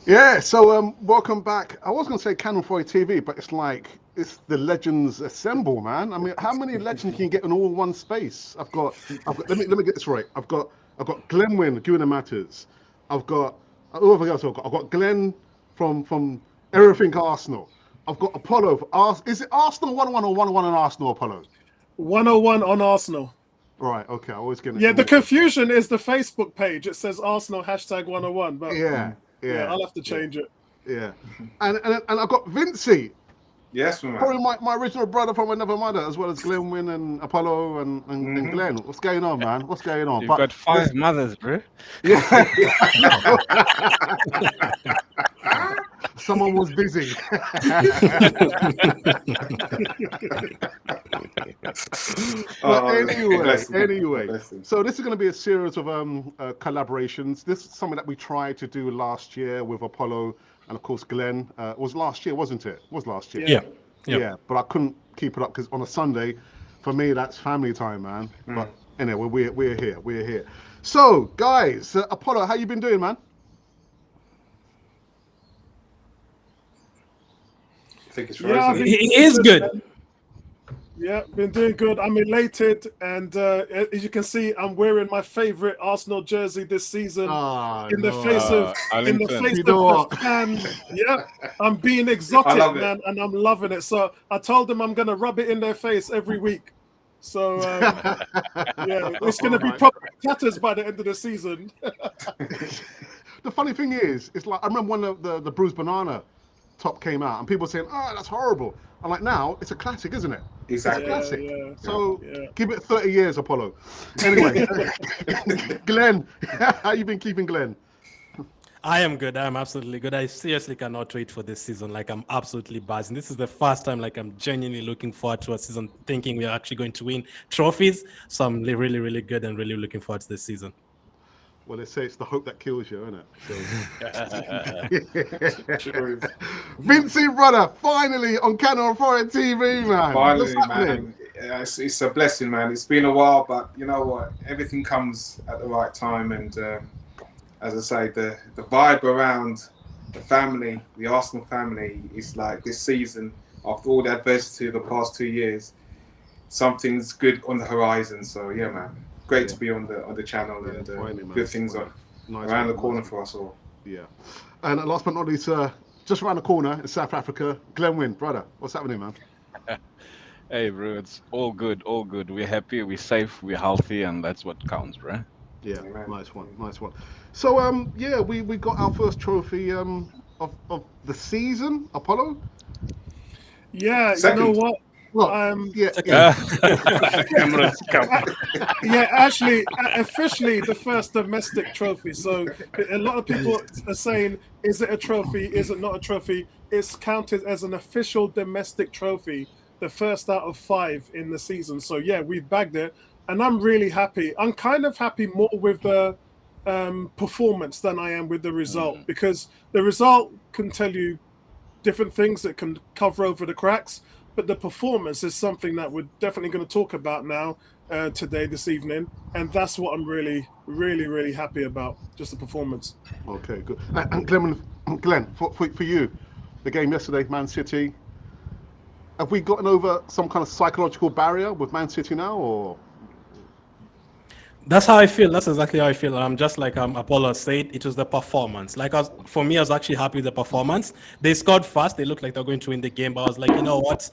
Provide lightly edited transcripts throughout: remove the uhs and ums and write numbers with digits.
Yeah, so welcome back. I was gonna say Canon 4 TV, but it's the legends assemble, man. I mean, how many legends can you get in all one space? I've got. Let me get this right. I've got Glenn Wynn, Guna Matters. I've got who have I got? I've got Glenn from Everything Arsenal. I've got Apollo. Is it Arsenal 1-1 or 1-1 on Arsenal Apollo? 101 on Arsenal. Right. Okay. I always get it. Yeah, the confusion is the Facebook page. It says Arsenal #101, but Yeah. yeah, Yeah. I'll have to change it. Yeah. And I've got Vincey. Yes, man. Probably my original brother from another mother, as well as Glenn Wynn and Apollo and Glenn. What's going on, man? What's going on? You've got five mothers, bro. Yeah. Someone was busy. Anyway. So this is going to be a series of collaborations. This is something that we tried to do last year with Apollo and, of course, Glenn. It was last year, wasn't it? It was last year. Yeah. But I couldn't keep it up because on a Sunday, for me, that's family time, man. But anyway, we're here. We're here. So, guys, Apollo, how you been doing, man? I think it's frozen. He is good. Yeah, been doing good. I'm elated, and as you can see, I'm wearing my favorite Arsenal jersey this season. In the face of the fan. Yeah, I'm being exotic, man, and I'm loving it. So I told them I'm gonna rub it in their face every week. So yeah, it's gonna be proper tatters by the end of the season. The funny thing is, it's like I remember when the bruised banana top came out, and people were saying, "Oh, that's horrible." I'm like, now it's a classic, isn't it? Exactly. It's a classic. Yeah. So give it 30 years, Apollo. Anyway, Glenn, how you been keeping Glenn? I am good. I am absolutely good. I seriously cannot wait for this season. Like, I'm absolutely buzzing. This is the first time, like, I'm genuinely looking forward to a season, thinking we are actually going to win trophies. So I'm really, really good and really looking forward to this season. Well, they say it's the hope that kills you, isn't it? So... Vincey, brother, finally on Canon 4 TV, man. Finally, man. It's a blessing, man. It's been a while, but you know what? Everything comes at the right time. And as I say, the vibe around the family, the Arsenal family, is like this season, after all the adversity of the past 2 years, something's good on the horizon. So, yeah, man. Great to be on the channel, and good things are around the corner for us all. Yeah. And last but not least, just around the corner in South Africa, Glenn Wynn, brother, what's happening, man? Hey, bro, it's all good, all good. We're happy, we're safe, we're healthy, and that's what counts, bro. Yeah, nice one. So, yeah, we got our first trophy of the season, Apollo. Yeah, you know what? Actually, officially the first domestic trophy. So a lot of people are saying, is it a trophy? Is it not a trophy? It's counted as an official domestic trophy, the first out of 5 in the season. So yeah, we've bagged it, and I'm really happy. I'm kind of happy more with the performance than I am with the result, because the result can tell you different things that can cover over the cracks. But the performance is something that we're definitely going to talk about now, this evening. And that's what I'm really, really, really happy about, just the performance. Okay, good. And Glenn, for you, the game yesterday, Man City, have we gotten over some kind of psychological barrier with Man City now, or...? That's how I feel. That's exactly how I feel. I'm just like Apollo said, it was the performance. Like, for me, I was actually happy with the performance. They scored fast. They looked like they're going to win the game. But I was like, you know what?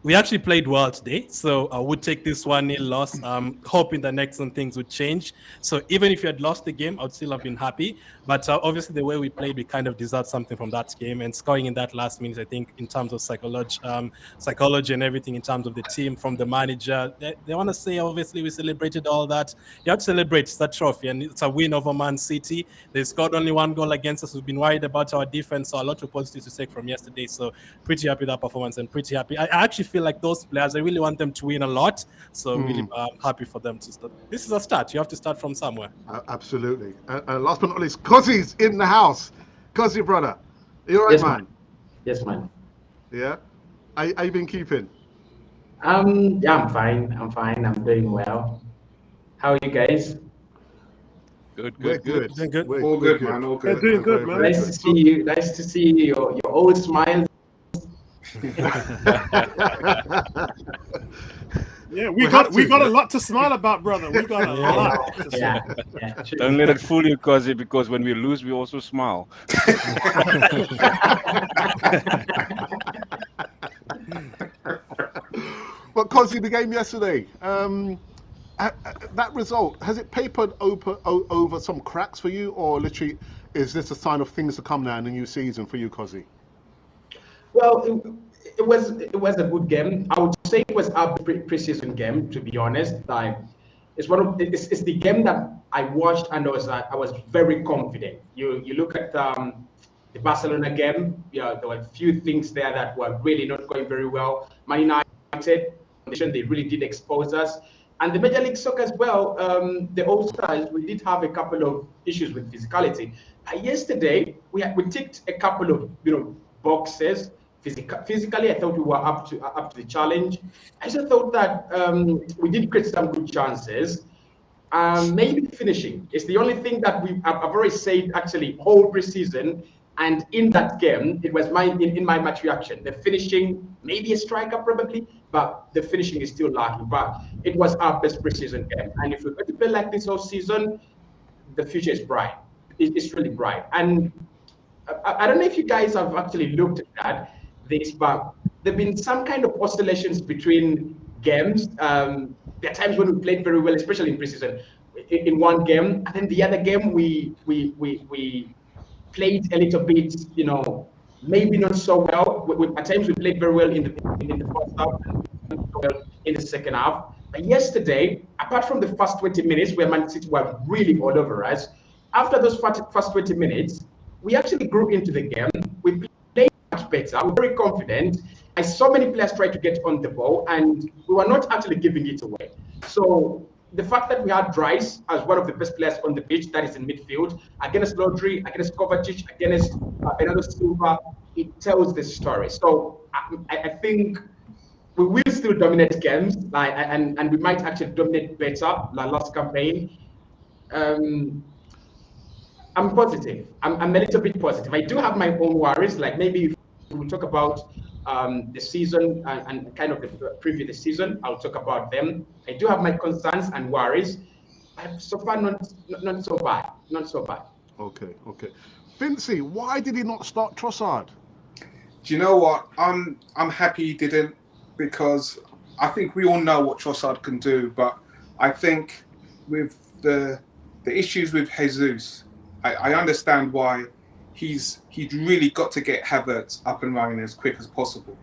We actually played well today. So I would take this 1-0 loss, hoping the next one things would change. So even if you had lost the game, I would still have been happy. But obviously, the way we played, we kind of deserved something from that game. And scoring in that last minute, I think, in terms of psychology and everything, in terms of the team, from the manager, they want to say, obviously, we celebrated all that. You have to celebrate that trophy, and it's a win over Man City. They scored only 1 goal against us. We've been worried about our defense, so a lot of positives to take from yesterday. So pretty happy with that performance, and pretty happy. I actually feel like those players, I really want them to win a lot. So really happy for them to start. This is a start. You have to start from somewhere. Absolutely. Last but not least, Cozzy's in the house. Cozzy, brother. You all right, yes, man? Yes, man. Yeah? How you been keeping? Yeah, I'm fine. I'm doing well. How are you guys? Good, We're good, good. Doing good. We're All good, good. man. All They're good. doing good, Very, man. very Nice to see you. Nice to see your old smile. Yeah, We we got have to, a yeah. lot to smile about, brother. We got a Yeah. lot to Yeah, smile. yeah. True. Don't let it fool you, Kazi, because when we lose, we also smile. But Cosy, the game yesterday, that result, has it papered over some cracks for you, or literally is this a sign of things to come now in the new season for you, Cosy? Well, it was a good game. I would say it was our preseason game. To be honest, like it's the game that I watched and I was very confident. You look at the Barcelona game. Yeah, there were a few things there that were really not going very well. Man United, they really did expose us. And the Major League Soccer as well, the All Stars, we did have a couple of issues with physicality. Yesterday, we ticked a couple of boxes. Physically, I thought we were up to the challenge. I just thought that we did create some good chances. Maybe finishing is the only thing that I've already said actually whole preseason. And in that game, it was in my match reaction. The finishing, maybe a striker probably, but the finishing is still lacking. But it was our best preseason game. And if we're going to play like this all season, the future is bright. It's really bright. And I don't know if you guys have actually looked at this, but there've been some kind of oscillations between games. There are times when we played very well, especially in preseason, in one game, and then the other game we played a little bit, maybe not so well. At times we played very well in the first half and not so well in the second half. But yesterday, apart from the first 20 minutes where Man City were really all over us, after those first 20 minutes, we actually grew into the game. We played much better. We were very confident. I saw many players try to get on the ball, and we were not actually giving it away. So the fact that we had Rice as one of the best players on the pitch, that is in midfield, against Rodri, against Kovacic, against Bernardo Silva, it tells the story. So I think we will still dominate games, and we might actually dominate better than last campaign. I'm positive. I'm a little bit positive. I do have my own worries, like maybe if we talk about the season and kind of the preview the season, I'll talk about them. I do have my concerns and worries, but so far not so bad. Not so bad. Okay. Vincey, why did he not start Trossard? Do you know what? I'm happy he didn't, because I think we all know what Trossard can do, but I think with the issues with Jesus, I understand why he's really got to get Havertz up and running as quick as possible,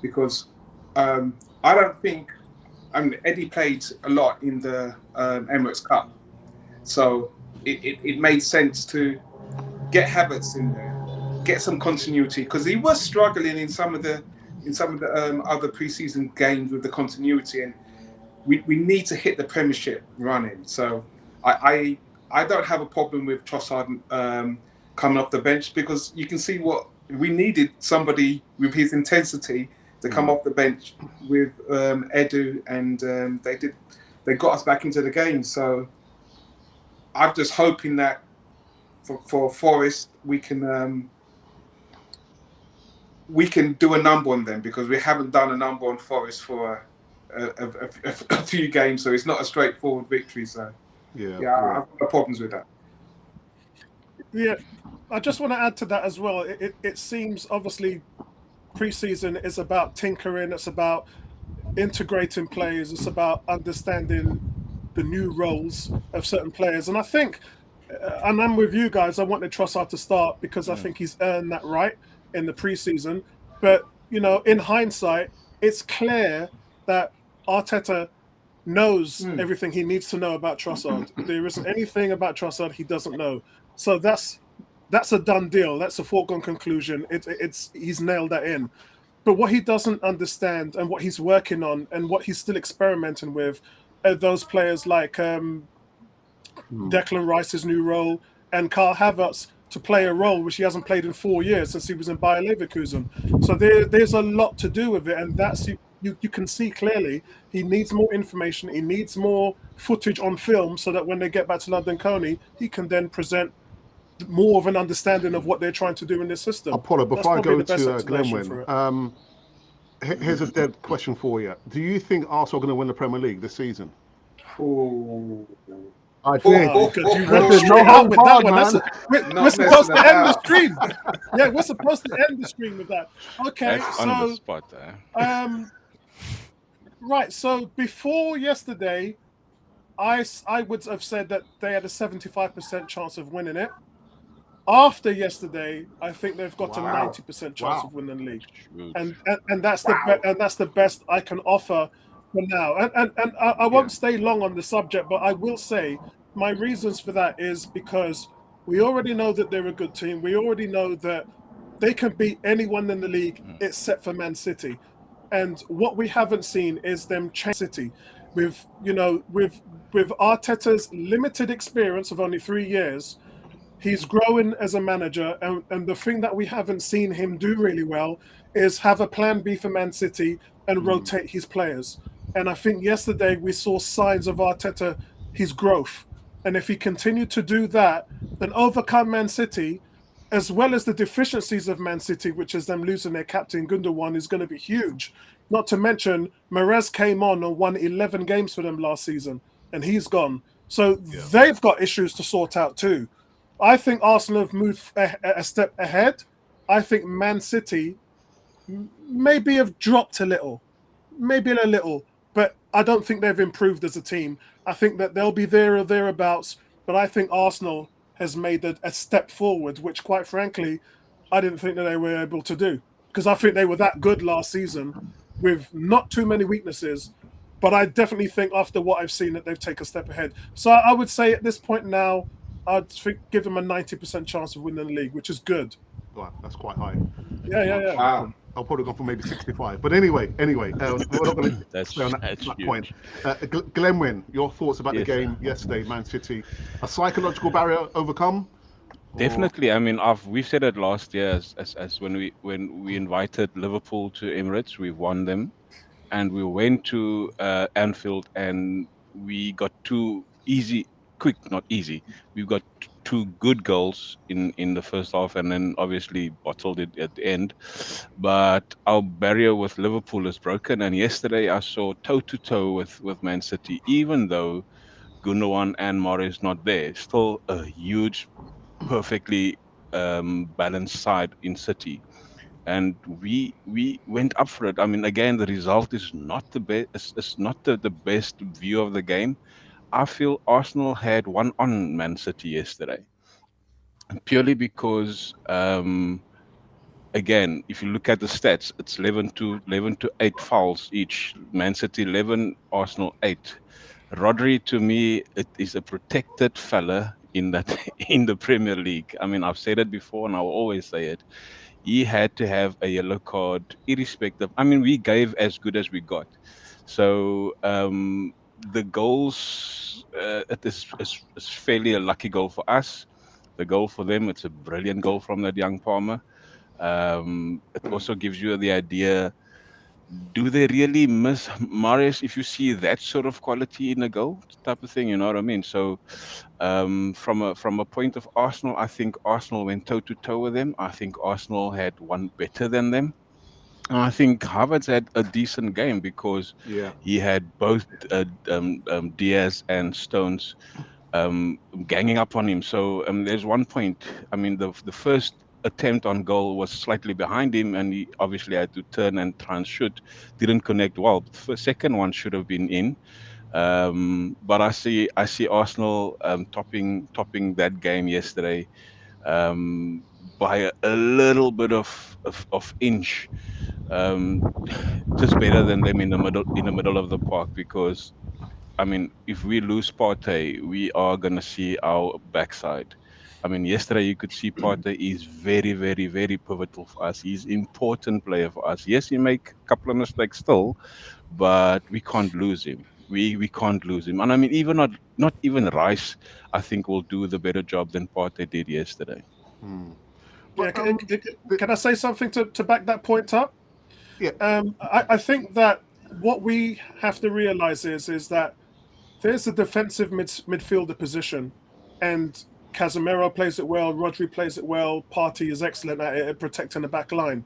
because I don't think Eddie played a lot in the Emirates Cup, so it made sense to get Havertz in there, get some continuity, because he was struggling in some of the other preseason games with the continuity, and we need to hit the Premiership running. So I don't have a problem with Trossard coming off the bench, because you can see what we needed, somebody with his intensity to come off the bench with Edu, and they got us back into the game. So I'm just hoping that for Forest we can do a number on them, because we haven't done a number on Forest for a few games, so it's not a straightforward victory. So yeah, I've got problems with that. Yeah, I just want to add to that as well. It seems obviously preseason is about tinkering. It's about integrating players. It's about understanding the new roles of certain players. And I think, and I'm with you guys, I wanted Trossard to start because I think he's earned that right in the preseason. But, in hindsight, it's clear that Arteta knows everything he needs to know about Trossard. There isn't anything about Trossard he doesn't know. So that's a done deal. That's a foregone conclusion. He's nailed that in. But what he doesn't understand and what he's working on and what he's still experimenting with are those players like Declan Rice's new role and Karl Havertz to play a role which he hasn't played in 4 years since he was in Bayer Leverkusen. So there's a lot to do with it, and that's you can see clearly he needs more information. He needs more footage on film so that when they get back to London Coney, he can then present more of an understanding of what they're trying to do in this system. Apollo, That's before I probably go the best to explanation for Glenwyn, it. here's a dead question for you. Do you think Arsenal are going to win the Premier League this season? Ooh. I Oh, did. God, you went Listen, no straight out hold with that barred, one. man. We're Not supposed messing to end the about. stream. Yeah, we're supposed to end the stream with that. Okay, That's on the so spot. Eh? right. So before yesterday, I would have said that they had a 75% chance of winning it. After yesterday, I think they've got Wow. a 90% chance Wow. of winning the league, Shoot. and that's the best I can offer for now. And I won't stay long on the subject, but I will say my reasons for that is because we already know that they're a good team. We already know that they can beat anyone in the league except for Man City. And what we haven't seen is them change City with with Arteta's limited experience of only 3 years. He's growing as a manager, and the thing that we haven't seen him do really well is have a plan B for Man City and rotate his players. And I think yesterday we saw signs of Arteta, his growth. And if he continued to do that and overcome Man City, as well as the deficiencies of Man City, which is them losing their captain Gundogan, is going to be huge. Not to mention, Mahrez came on and won 11 games for them last season, and he's gone. So they've got issues to sort out too. I think Arsenal have moved a step ahead. I think Man City maybe have dropped a little, but I don't think they've improved as a team. I think that they'll be there or thereabouts, but I think Arsenal has made a step forward, which quite frankly, I didn't think that they were able to do because I think they were that good last season with not too many weaknesses. But I definitely think after what I've seen that they've taken a step ahead. So I would say at this point now, I'd give them a 90% chance of winning the league, which is good. Wow, that's quite high. Yeah. Wow. I'll probably go for maybe 65. But anyway, we're not going to That's stay on that huge. point. Glenwyn, your thoughts about the Yes. game yesterday, Man City? A psychological barrier overcome? Definitely. I mean, we've said it last year as when we invited Liverpool to Emirates, we won them, and we went to Anfield and we got not easy. We got two good goals in the first half, and then obviously bottled it at the end. But our barrier with Liverpool is broken, and yesterday I saw toe to toe with Man City, even though Gundogan and Mahrez not there, still a huge, perfectly balanced side in City, and we went up for it. I mean, again, the result is not the best. It's not the best view of the game. I feel Arsenal had one on Man City yesterday, purely because again, if you look at the stats, it's 11 to 8 fouls each. Man City 11, Arsenal 8. Rodri, to me, it is a protected fella in that in the Premier League. I mean, I've said it before, and I'll always say it. He had to have a yellow card, irrespective. I mean, we gave as good as we got. So the goals, is fairly a lucky goal for us. The goal for them, it's a brilliant goal from that young Palmer. It also gives you the idea, do they really miss Mares if you see that sort of quality in a goal type of thing, you know what I mean? So from a point of Arsenal, I think Arsenal went toe to toe with them. I think Arsenal had one better than them. And I think Havertz had a decent game because Yeah. he had both Diaz and Stones ganging up on him. So there's one point. I mean, the first attempt on goal was slightly behind him, and he obviously had to turn and try and shoot. Didn't connect well. The second one should have been in. But I see Arsenal topping that game yesterday um, by a little bit of inch. Um, just better than them in the middle of the park, because I mean, if we lose Partey, we are gonna see our backside. I mean, yesterday you could see Partey is very, very, very pivotal for us. He's important player for us. Yes, he make a couple of mistakes still, but we can't lose him. We can't lose him. And I mean, even not even Rice, I think will do the better job than Partey did yesterday. Yeah, But can I say something to back that point up? yeah, I think that what we have to realize is that there's a defensive midfielder position, and Casemiro plays it well, Rodri plays it well, Partey is excellent at it, at protecting the back line.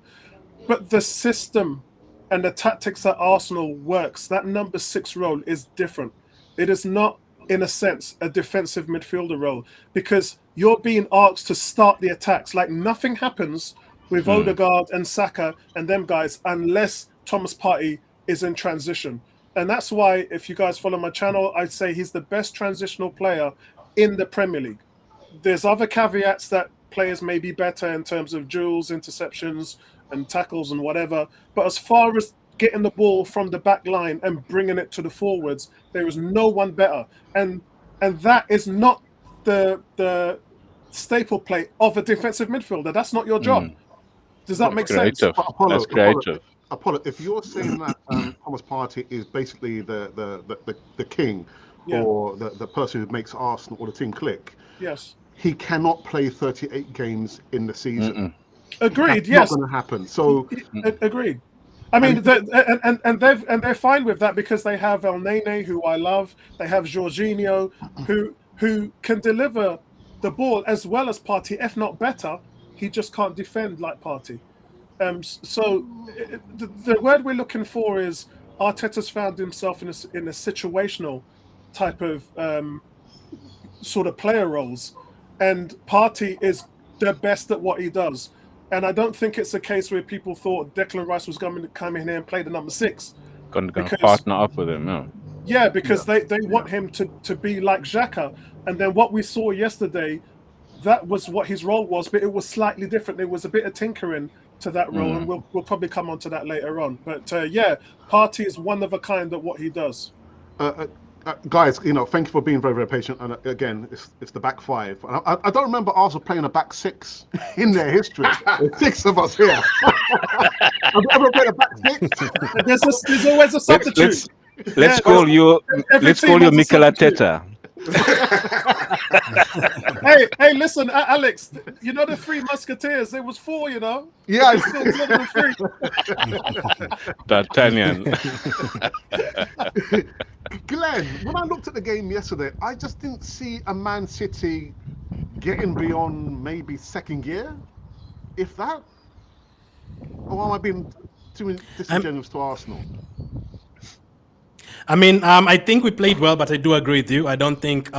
But the system and the tactics that Arsenal works, that number 6 role is different. It is not, in a sense, a defensive midfielder role, because you're being asked to start the attacks. Like, nothing happens with Odegaard and Saka and them guys unless Thomas Partey is in transition. And that's why, if you guys follow my channel, I'd say he's the best transitional player in the Premier League. There's other caveats that players may be better in terms of duels, interceptions, and tackles and whatever. But as far as getting the ball from the back line and bringing it to the forwards, there is no one better. And that is not the staple play of a defensive midfielder. That's not your job. Does that make sense? That's creative. Apollo, if you're saying that Thomas Partey is basically the king, or the person who makes Arsenal or the team click, yes, he cannot play 38 games in the season. Agreed. That's yes, not going to happen. So agreed. I mean, they're fine with that because they have El Nene, who I love. They have Jorginho, who can deliver the ball as well as Partey, if not better. He just can't defend like Partey. So the word we're looking for is Arteta's found himself in a situational type of sort of player roles, and Partey is the best at what he does. And I don't think it's a case where people thought Declan Rice was going to come in here and play the number 6. Going to partner up with him, yeah, because they want him to be like Xhaka. And then what we saw yesterday, that was what his role was, but it was slightly different. There was a bit of tinkering to that role, and we'll probably come on to that later on. But Partey is one of a kind at what he does. Guys, thank you for being very, very patient. And again, it's the back 5. I don't remember Arsenal playing a back 6 in their history. There's 6 of us here. Have you ever played a back 6? There's always a substitute. Let's call you Mikel Arteta. hey, listen, Alex. You know the 3 Musketeers? There was 4. Yeah, it's still 2 of the 3. D'Artagnan. Glenn, when I looked at the game yesterday, I just didn't see a Man City getting beyond maybe second gear, if that. Or am I being too disingenuous to Arsenal? I mean, I think we played well, but I do agree with you. I don't think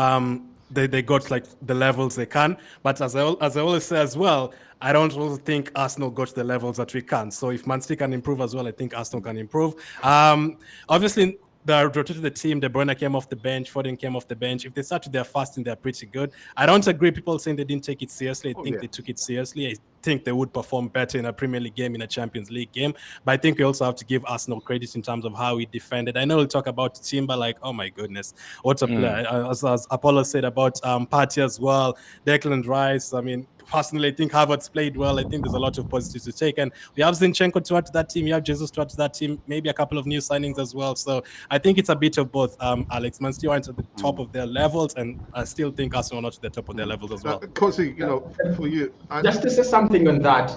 they got like the levels they can. But as I always say as well, I don't also think Arsenal got the levels that we can. So if Man City can improve as well, I think Arsenal can improve. Obviously, they rotated the team. De Bruyne came off the bench. Foden came off the bench. If they started their fasting, they're pretty good. I don't agree. People saying they didn't take it seriously. I think they took it seriously. I think they would perform better in a Premier League game, in a Champions League game. But I think we also have to give Arsenal credit in terms of how he defended. I know we'll talk about Timber, like, oh my goodness, what a player. As Apollo said about Partey as well, Declan Rice. I mean, personally, I think Havertz played well. I think there's a lot of positives to take. And we have Zinchenko to add to that team. You have Jesus to add to that team. Maybe a couple of new signings as well. So I think it's a bit of both. Alex, Man City aren't at the top of their levels, and I still think Arsenal are not at the top of their levels as well. Cozy, for you, just to say something on that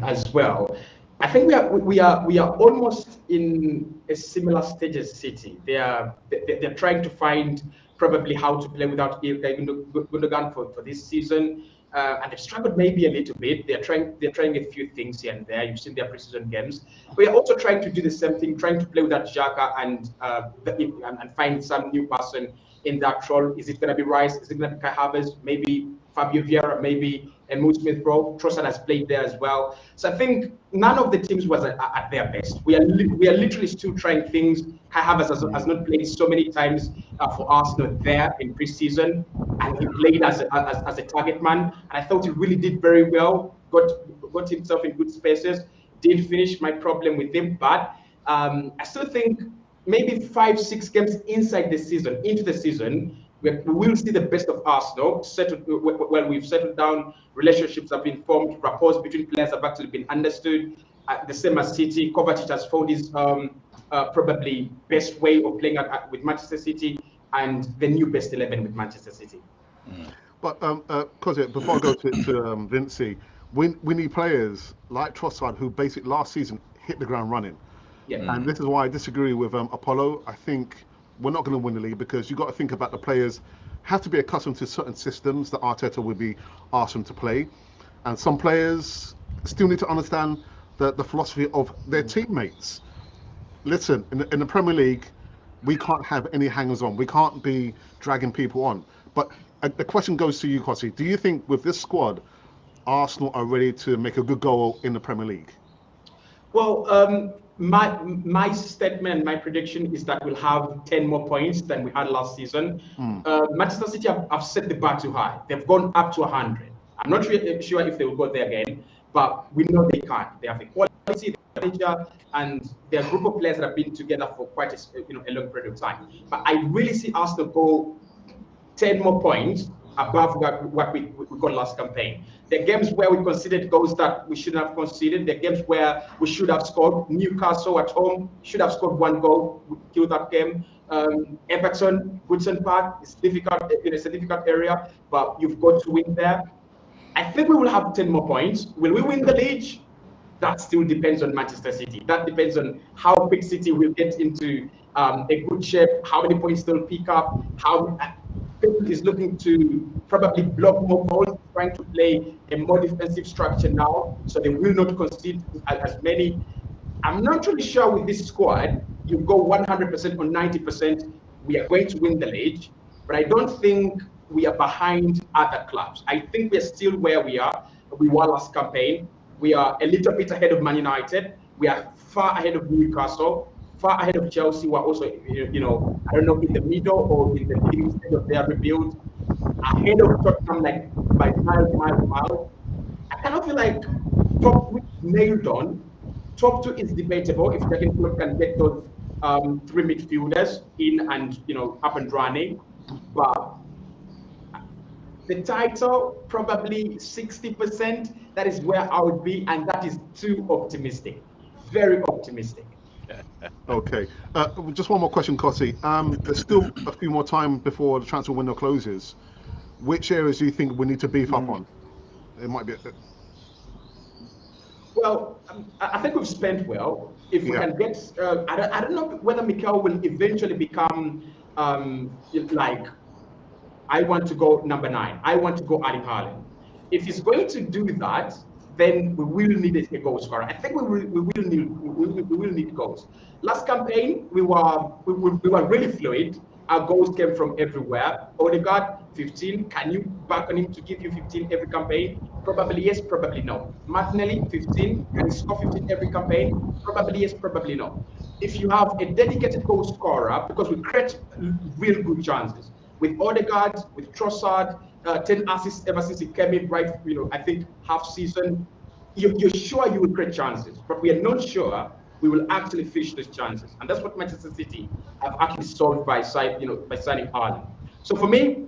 as well. I think we are almost in a similar stage as City. They're trying to find probably how to play without Gundogan for this season. And they've struggled maybe a little bit. They're trying a few things here and there. You've seen their preseason games. We are also trying to do the same thing, trying to play without Xhaka and find some new person in that role. Is it going to be Rice? Is it going to be Kai Havertz? Maybe Fabio Vieira? Maybe Emile Smith-Rowe? Trossard has played there as well. So I think none of the teams was at their best. We are literally still trying things. Kai Havertz has not played so many times for Arsenal there in preseason, and he played as a target man. And I thought he really did very well. Got himself in good spaces. Didn't finish. My problem with him, but I still think maybe 5-6 games into the season, we will see the best of Arsenal. We've settled down. Relationships have been formed. Rapports between players have actually been understood. The same as City. Kovacic has found his probably best way of playing with Manchester City, and the new best 11 with Manchester City. But before I go to Vincey, we need players like Trossard, who basically last season hit the ground running. Yeah. And this is why I disagree with Apollo. I think we're not going to win the league because you've got to think about the players have to be accustomed to certain systems that Arteta will be asked them to play. And some players still need to understand the philosophy of their teammates. Listen, in the Premier League, we can't have any hangers-on. We can't be dragging people on. But the question goes to you, Kossi. Do you think with this squad, Arsenal are ready to make a good goal in the Premier League? Well, my statement, my prediction is that we'll have 10 more points than we had last season. Manchester City have set the bar too high. They've gone up to 100. I'm not sure if they will go there again, but we know they can't. They have the quality, the manager, and they're a group of players that have been together for quite a long period of time. But I really see Arsenal go 10 more points above what we got last campaign. The games where we conceded goals that we shouldn't have conceded, the games where we should have scored. Newcastle at home should have scored 1 goal, we killed that game. Everton, Goodson Park, it's difficult, it's a difficult area, but you've got to win there. I think we will have 10 more points. Will we win the league? That still depends on Manchester City. That depends on how quick City will get into a good shape, how many points they'll pick up, how Pep is looking to probably block more goals, trying to play a more defensive structure now, so they will not concede as many. I'm not really sure with this squad, you go 100% or 90%, we are going to win the league, but I don't think we are behind other clubs. I think we're still where we were last campaign. We are a little bit ahead of Man United. We are far ahead of Newcastle, far ahead of Chelsea, who are also, I don't know, in the middle or in the beginning stage of their rebuild. Ahead of Tottenham, like by miles. I kind of feel like top 3 nailed on. Top 2 is debatable if Jurgen Klopp can get those 3 midfielders in and up and running. But the title, probably 60%. That is where I would be, and that is too optimistic. Very optimistic. Okay. Just one more question, Kossi. There's still a few more time before the transfer window closes. Which areas do you think we need to beef up on? It might be. Well, I think we've spent well. If we can get, I don't know whether Mikel will eventually become like, I want to go number 9. I want to go Erling Haaland. If he's going to do that, then we will need a goal scorer. I think we will need goals. Last campaign, we were really fluid. Our goals came from everywhere. Odegaard, 15. Can you back on him to give you 15 every campaign? Probably yes, probably no. Martinelli, 15. Can he score 15 every campaign? Probably yes, probably no. If you have a dedicated goal scorer, because we create real good chances. With Odegaard, with Trossard, 10 assists ever since he came in, right? I think half season. You're sure you will create chances, but we are not sure we will actually finish those chances, and that's what Manchester City have actually solved by signing Haaland. So for me,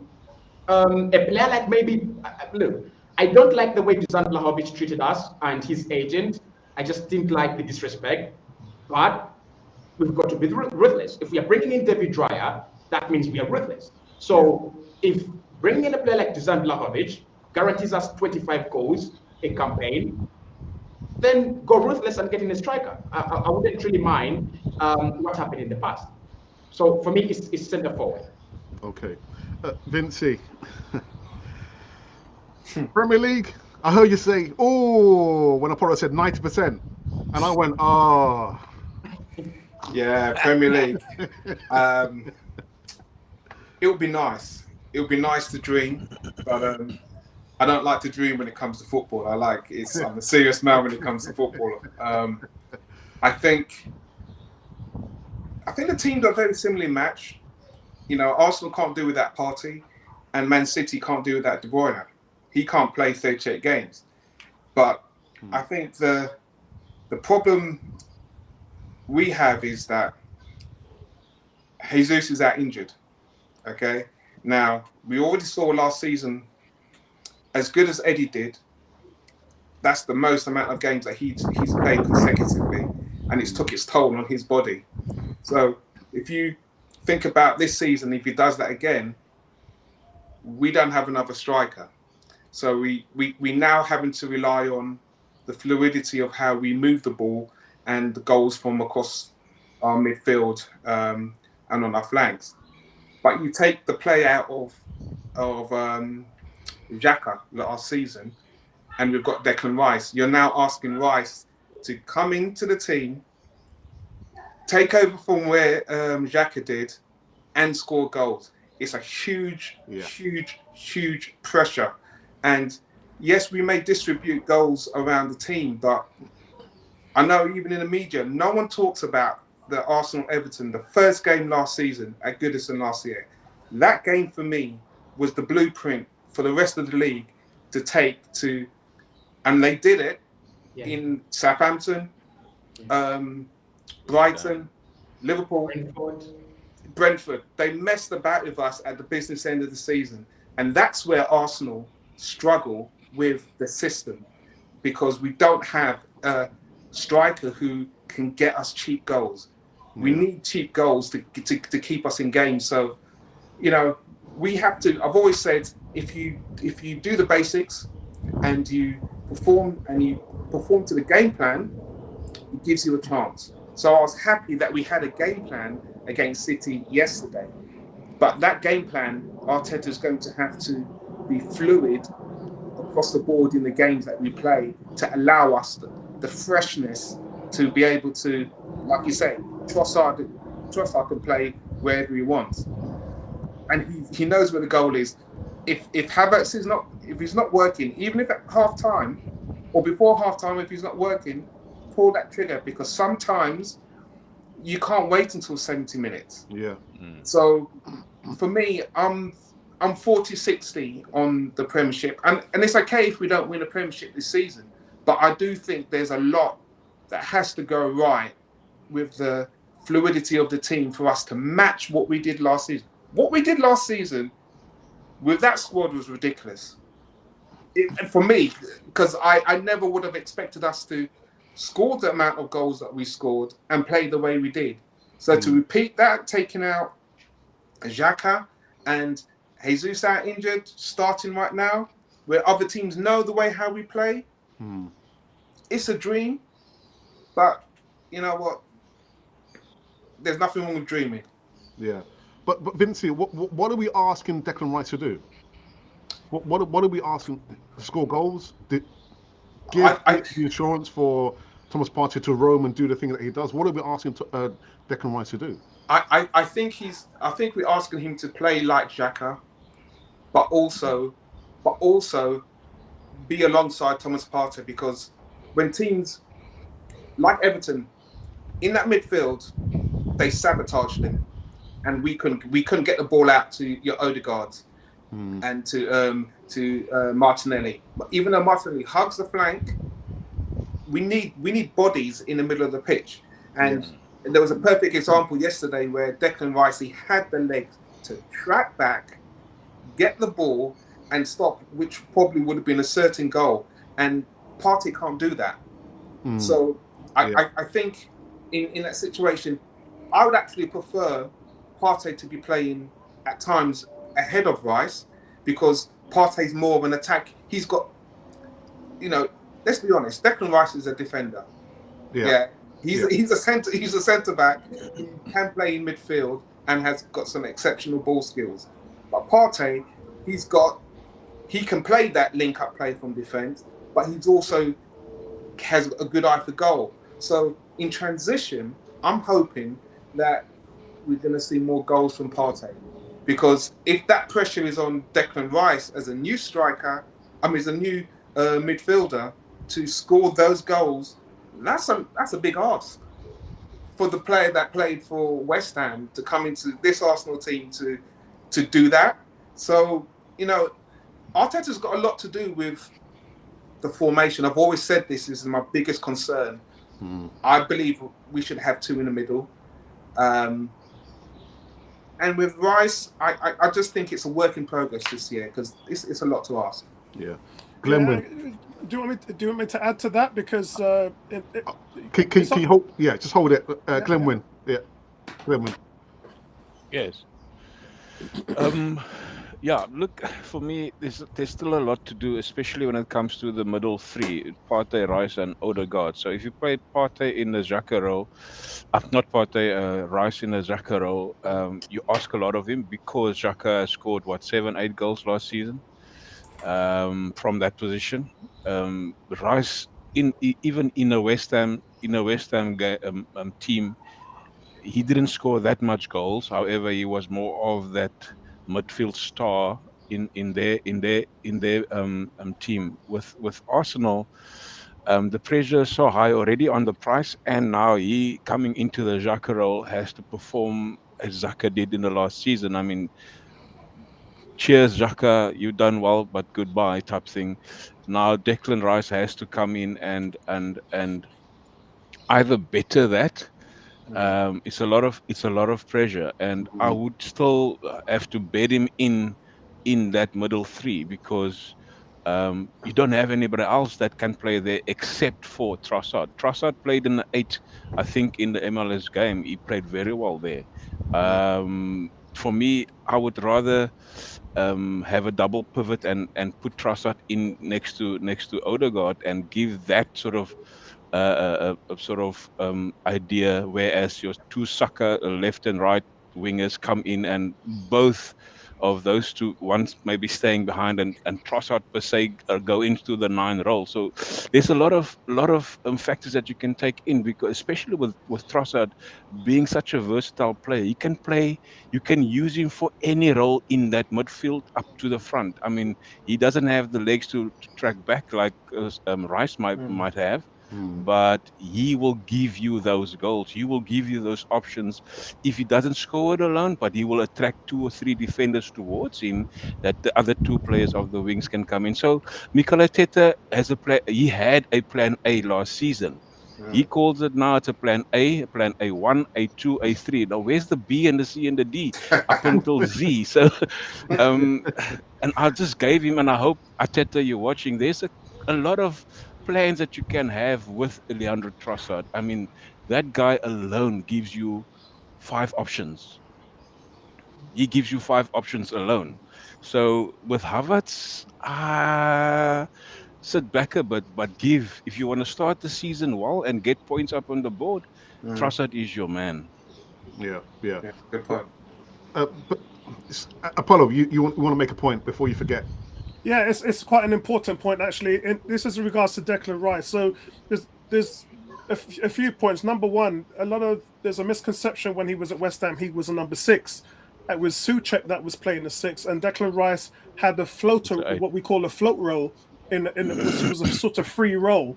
a player like maybe look, I don't like the way Dusan Vlahovic treated us and his agent. I just didn't like the disrespect, but we've got to be ruthless. If we are bringing in David Raya, that means we are ruthless. So if bringing in a player like Dusan Vlahovic guarantees us 25 goals a campaign, then go ruthless and get in a striker. I wouldn't really mind what happened in the past. So for me, it's centre forward. Okay. Vincey. Premier League, I heard you say, when Apollo said 90%. And I went, Yeah, Premier League. It would be nice. It would be nice to dream, but I don't like to dream when it comes to football. I'm a serious man when it comes to football. I think the teams are very similarly matched. Arsenal can't do without Partey, and Man City can't do without De Bruyne. He can't play 38 games. But I think the problem we have is that Jesus is out injured. Okay. Now, we already saw last season, as good as Eddie did, that's the most amount of games that he's played consecutively, and it's took its toll on his body. So if you think about this season, if he does that again, we don't have another striker. So we now having to rely on the fluidity of how we move the ball and the goals from across our midfield and on our flanks. But you take the play out of Xhaka last season, and we've got Declan Rice. You're now asking Rice to come into the team, take over from where Xhaka did, and score goals. It's a huge pressure. And yes, we may distribute goals around the team, but I know even in the media, no one talks about the Arsenal-Everton, the first game last season at Goodison last year. That game for me was the blueprint for the rest of the league to take to, and they did it in Southampton, Brighton, Liverpool, Brentford. They messed about with us at the business end of the season. And that's where Arsenal struggle with the system, because we don't have a striker who can get us cheap goals. We need cheap goals to keep us in games. So, you know, we have to. I've always said, if you do the basics and you perform to the game plan, it gives you a chance. So I was happy that we had a game plan against City yesterday, but that game plan, Arteta is going to have to be fluid across the board in the games that we play to allow us the freshness to be able to, like you say, Trossard can play wherever he wants, and he knows where the goal is. If Havertz if he's not working, even if at half time or before half time, if he's not working, pull that trigger, because sometimes you can't wait until 70 minutes. Yeah. So for me, I'm 40-60 on the Premiership, and it's okay if we don't win a Premiership this season, but I do think there's a lot that has to go right with the fluidity of the team for us to match what we did last season. What we did last season with that squad was ridiculous. For me, because I never would have expected us to score the amount of goals that we scored and play the way we did. So to repeat that, taking out Xhaka and Jesus out injured, starting right now, where other teams know the way how we play, it's a dream. But you know what? There's nothing wrong with dreaming. Yeah. But Vincey, what are we asking Declan Rice to do? What are we asking? To score goals? Give the assurance for Thomas Partey to roam and do the thing that he does. What are we asking Declan Rice to do? I think we're asking him to play like Xhaka, but also be alongside Thomas Partey, because when teams like Everton in that midfield, they sabotaged him, and we couldn't get the ball out to your Odegaards and to Martinelli. But even though Martinelli hugs the flank, we need bodies in the middle of the pitch. And there was a perfect example yesterday where Declan Rice, he had the legs to track back, get the ball and stop, which probably would have been a certain goal. And Partey can't do that. So I think in that situation, I would actually prefer Partey to be playing at times ahead of Rice, because Partey's more of an attack. He's got, let's be honest, Declan Rice is a defender. He's a centre back who can play in midfield and has got some exceptional ball skills. But Partey, he can play that link-up play from defence, but he's also has a good eye for goal. So in transition, I'm hoping that we're going to see more goals from Partey, because if that pressure is on Declan Rice as a new striker, as a new midfielder, to score those goals, that's a big ask for the player that played for West Ham to come into this Arsenal team to do that. So, Arteta's got a lot to do with the formation. I've always said this is my biggest concern. I believe we should have two in the middle. And with Rice, I just think it's a work in progress this year, because it's a lot to ask. Yeah. Glenn, do you want me to add to that? Because can you hold? Yeah, just hold it. Glenn Wynn. Yeah, Glenn Wynn. Yes. Yeah, look, for me, there's still a lot to do, especially when it comes to the middle three, Partey, Rice, and Odegaard. So if you play Partey in the Xhaka role, not Partey, Rice in the Xhaka role, you ask a lot of him because Xhaka has scored what 7, 8 goals last season from that position. Rice even in a West Ham team, he didn't score that much goals. However, he was more of that midfield star in their team. With Arsenal, the pressure is so high already on the price, and now he coming into the Xhaka role has to perform as Xhaka did in the last season. I mean, cheers, Xhaka, you done well, but goodbye type thing. Now Declan Rice has to come in and either better that. It's a lot of pressure, and I would still have to bet him in that middle three because you don't have anybody else that can play there except for Trossard. Trossard played in the 8, I think, in the MLS game. He played very well there. For me, I would rather have a double pivot and put Trossard in next to Odegaard and give that sort of idea, whereas your two sucker left and right wingers come in and both of those two, one's maybe staying behind and Trossard per se go into the 9 role. So there's a lot of factors that you can take in because especially with Trossard being such a versatile player, you can use him for any role in that midfield up to the front. I mean, he doesn't have the legs to track back like Rice might have, but he will give you those goals. He will give you those options. If he doesn't score it alone, but he will attract 2 or 3 defenders towards him that the other 2 players of the wings can come in. So Mikel Arteta has he had a plan A last season. He calls it now it's a plan A1, A2, A3. Now where's the B and the C and the D up until Z? So um and I just gave him, and I hope Arteta, you're watching. There's a lot of plans that you can have with Leandro Trossard. I mean, that guy alone gives you 5 options. He gives you 5 options alone. So with Havertz, sit back a bit, but give. If you want to start the season well and get points up on the board, Trossard is your man. Yeah, yeah. Yeah, good point. But Apollo, you want to make a point before you forget? Yeah, it's quite an important point actually. And this is in regards to Declan Rice. So there's a few points. Number one, there's a misconception when he was at West Ham, he was a number 6. It was Souček that was playing the 6, and Declan Rice had a floater, So what we call a float role, which was a sort of free role.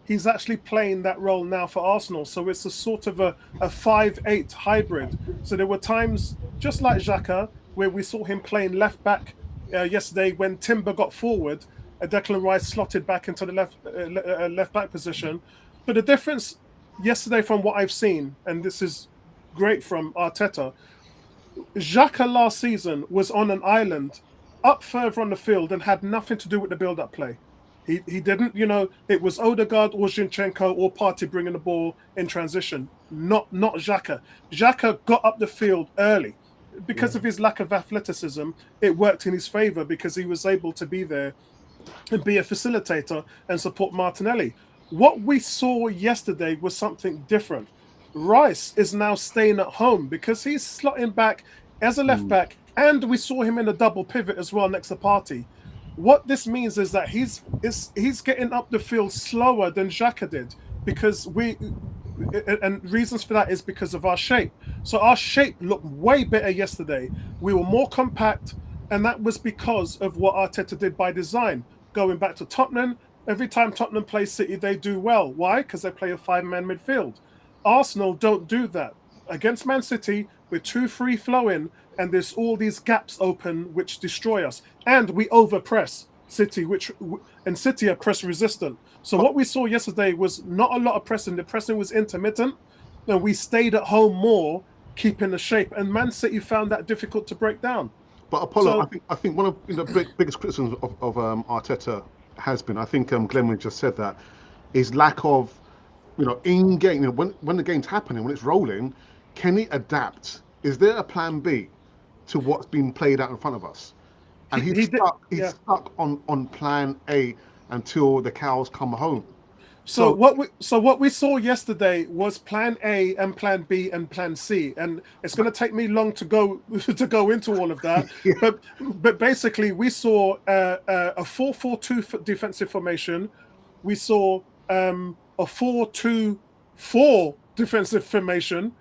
He's actually playing that role now for Arsenal, so it's a sort of a 5-8 hybrid. So there were times, just like Xhaka, where we saw him playing left back yesterday when Timber got forward. Declan Rice slotted back into the left back position. But the difference yesterday from what I've seen, and this is great from Arteta, Xhaka last season was on an island up further on the field and had nothing to do with the build-up play. He didn't, it was Odegaard or Zinchenko or Partey bringing the ball in transition, not Xhaka. Xhaka got up the field early. Because of his lack of athleticism, it worked in his favour because he was able to be there and be a facilitator and support Martinelli. What we saw yesterday was something different. Rice is now staying at home because he's slotting back as a left back, and we saw him in a double pivot as well next to Partey. What this means is that he's getting up the field slower than Xhaka did because and reasons for that is because of our shape. So our shape looked way better yesterday. We were more compact, and that was because of what Arteta did by design. Going back to Tottenham, every time Tottenham play City, they do well. Why? Because they play a 5-man midfield. Arsenal don't do that. Against Man City, we're too free flowing, and there's all these gaps open which destroy us. And we overpress City, and City are press resistant. So what we saw yesterday was not a lot of pressing. The pressing was intermittent, and we stayed at home more, keeping the shape. And Man City found that difficult to break down. But Apollo, So- I think one of the biggest criticisms of Arteta has been, I think Glenn just said that, is lack of, in game. When the game's happening, when it's rolling, can he adapt? Is there a plan B to what's been played out in front of us. And He he's did- stuck. He's yeah. stuck on plan A until the cows come home. So what we saw yesterday was plan A and plan B and plan C, and it's going to take me long to go into all of that. Yeah. But basically, we saw a 4-4-2 defensive formation. We saw a 4-2-4 defensive formation,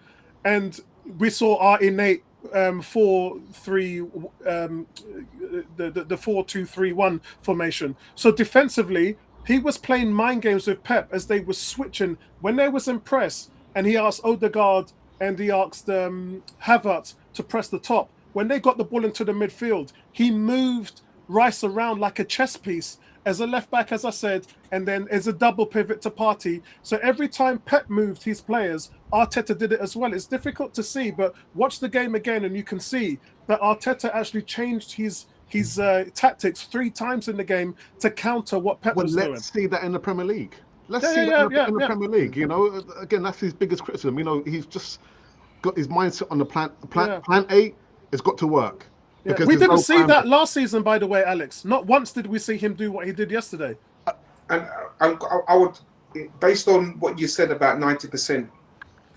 and we saw our innate 4-3 the 4-2-3-1 formation. So defensively, he was playing mind games with Pep as they were switching when they was in press, and he asked Odegaard and he asked Havertz to press the top. When they got the ball into the midfield, he moved Rice around like a chess piece as a left back, as I said, and then as a double pivot to Partey. So every time Pep moved his players, Arteta did it as well. It's difficult to see, but watch the game again and you can see that Arteta actually changed his tactics 3 times in the game to counter what Pep was doing. Let's see that in the Premier League. Let's Yeah, see yeah, that in the yeah. Premier League. You know, again, that's his biggest criticism. You know, he's just got his mindset on the plan. Yeah. Plan A has got to work. Yeah. Because We there's didn't no see plan that B. last season, by the way, Alex. Not once did we see him do what he did yesterday. And I would, based on what you said about 90%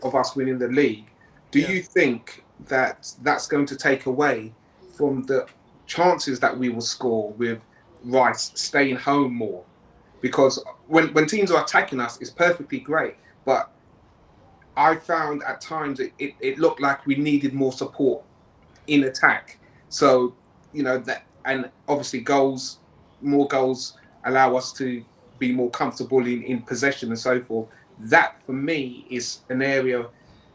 of us winning the league, do you think that that's going to take away from the chances that we will score with Rice staying home more? Because when teams are attacking us, it's perfectly great, but I found at times it looked like we needed more support in attack. So, you know, that, and obviously more goals allow us to be more comfortable in possession and so forth. That for me is an area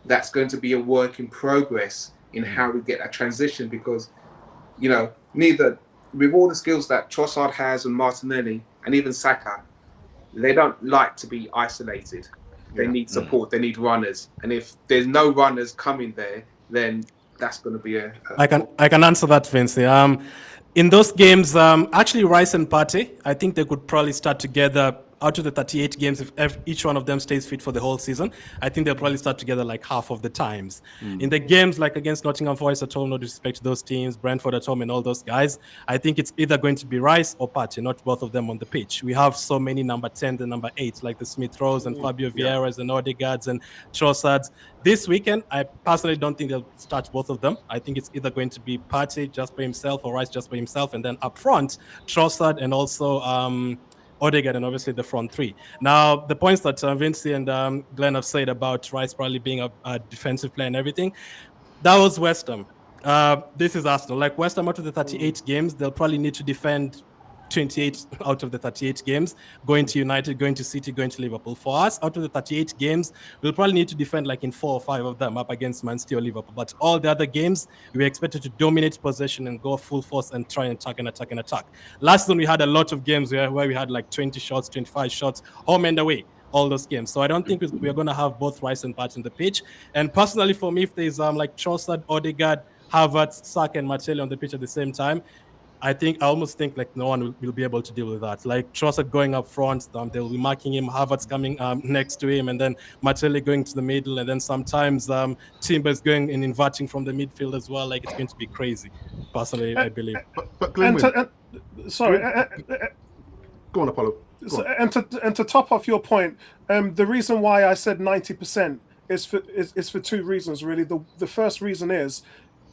that's going to be a work in progress in how we get that transition, because, you know, neither, with all the skills that Trossard has and Martinelli and even Saka, they don't like to be isolated. They need support. They need runners. And if there's no runners coming there, then that's going to be I can answer that, Vince. In those games, actually Rice and Partey, I think they could probably start together out of the 38 games. If each one of them stays fit for the whole season, I think they'll probably start together like half of the times. In the games like against Nottingham Forest at home, no disrespect to those teams, Brentford at home and all those guys, I think it's either going to be Rice or Partey, not both of them on the pitch. We have so many number 10 and number 8, like the Smith-Rowes and Fabio Vieira's and Odegaards and Trossards. This weekend, I personally don't think they'll start both of them. I think it's either going to be Partey just by himself or Rice just by himself, and then up front, Trossard and also Odegaard, and obviously the front 3. Now, the points that Vince and Glenn have said about Rice probably being a defensive player and everything, that was West Ham. This is Arsenal. Like West Ham, out of the 38 games, they'll probably need to defend 28 out of the 38 games, going to United, going to City, going to Liverpool. For us, out of the 38 games, we'll probably need to defend like in 4 or 5 of them up against Man City or Liverpool. But all the other games, we were expected to dominate possession and go full force and try and attack and attack and attack. Last season, we had a lot of games where we had like 20 shots, 25 shots, home and away, all those games. So I don't think we're going to have both Rice and Partey on the pitch. And personally, for me, if there's like Trossard, Odegaard, Havertz, Saka, and Martinelli on the pitch at the same time, I almost think like no one will be able to deal with that. Like Trossard going up front, they'll be marking him, Havertz coming next to him, and then Martinelli going to the middle, and then sometimes Timbers going and inverting from the midfield as well. Like it's going to be crazy. Personally, I believe. But Glenn, Sorry. go on, Apollo. Go on. And to top off your point, the reason why I said 90% is for 2 reasons really. The first reason is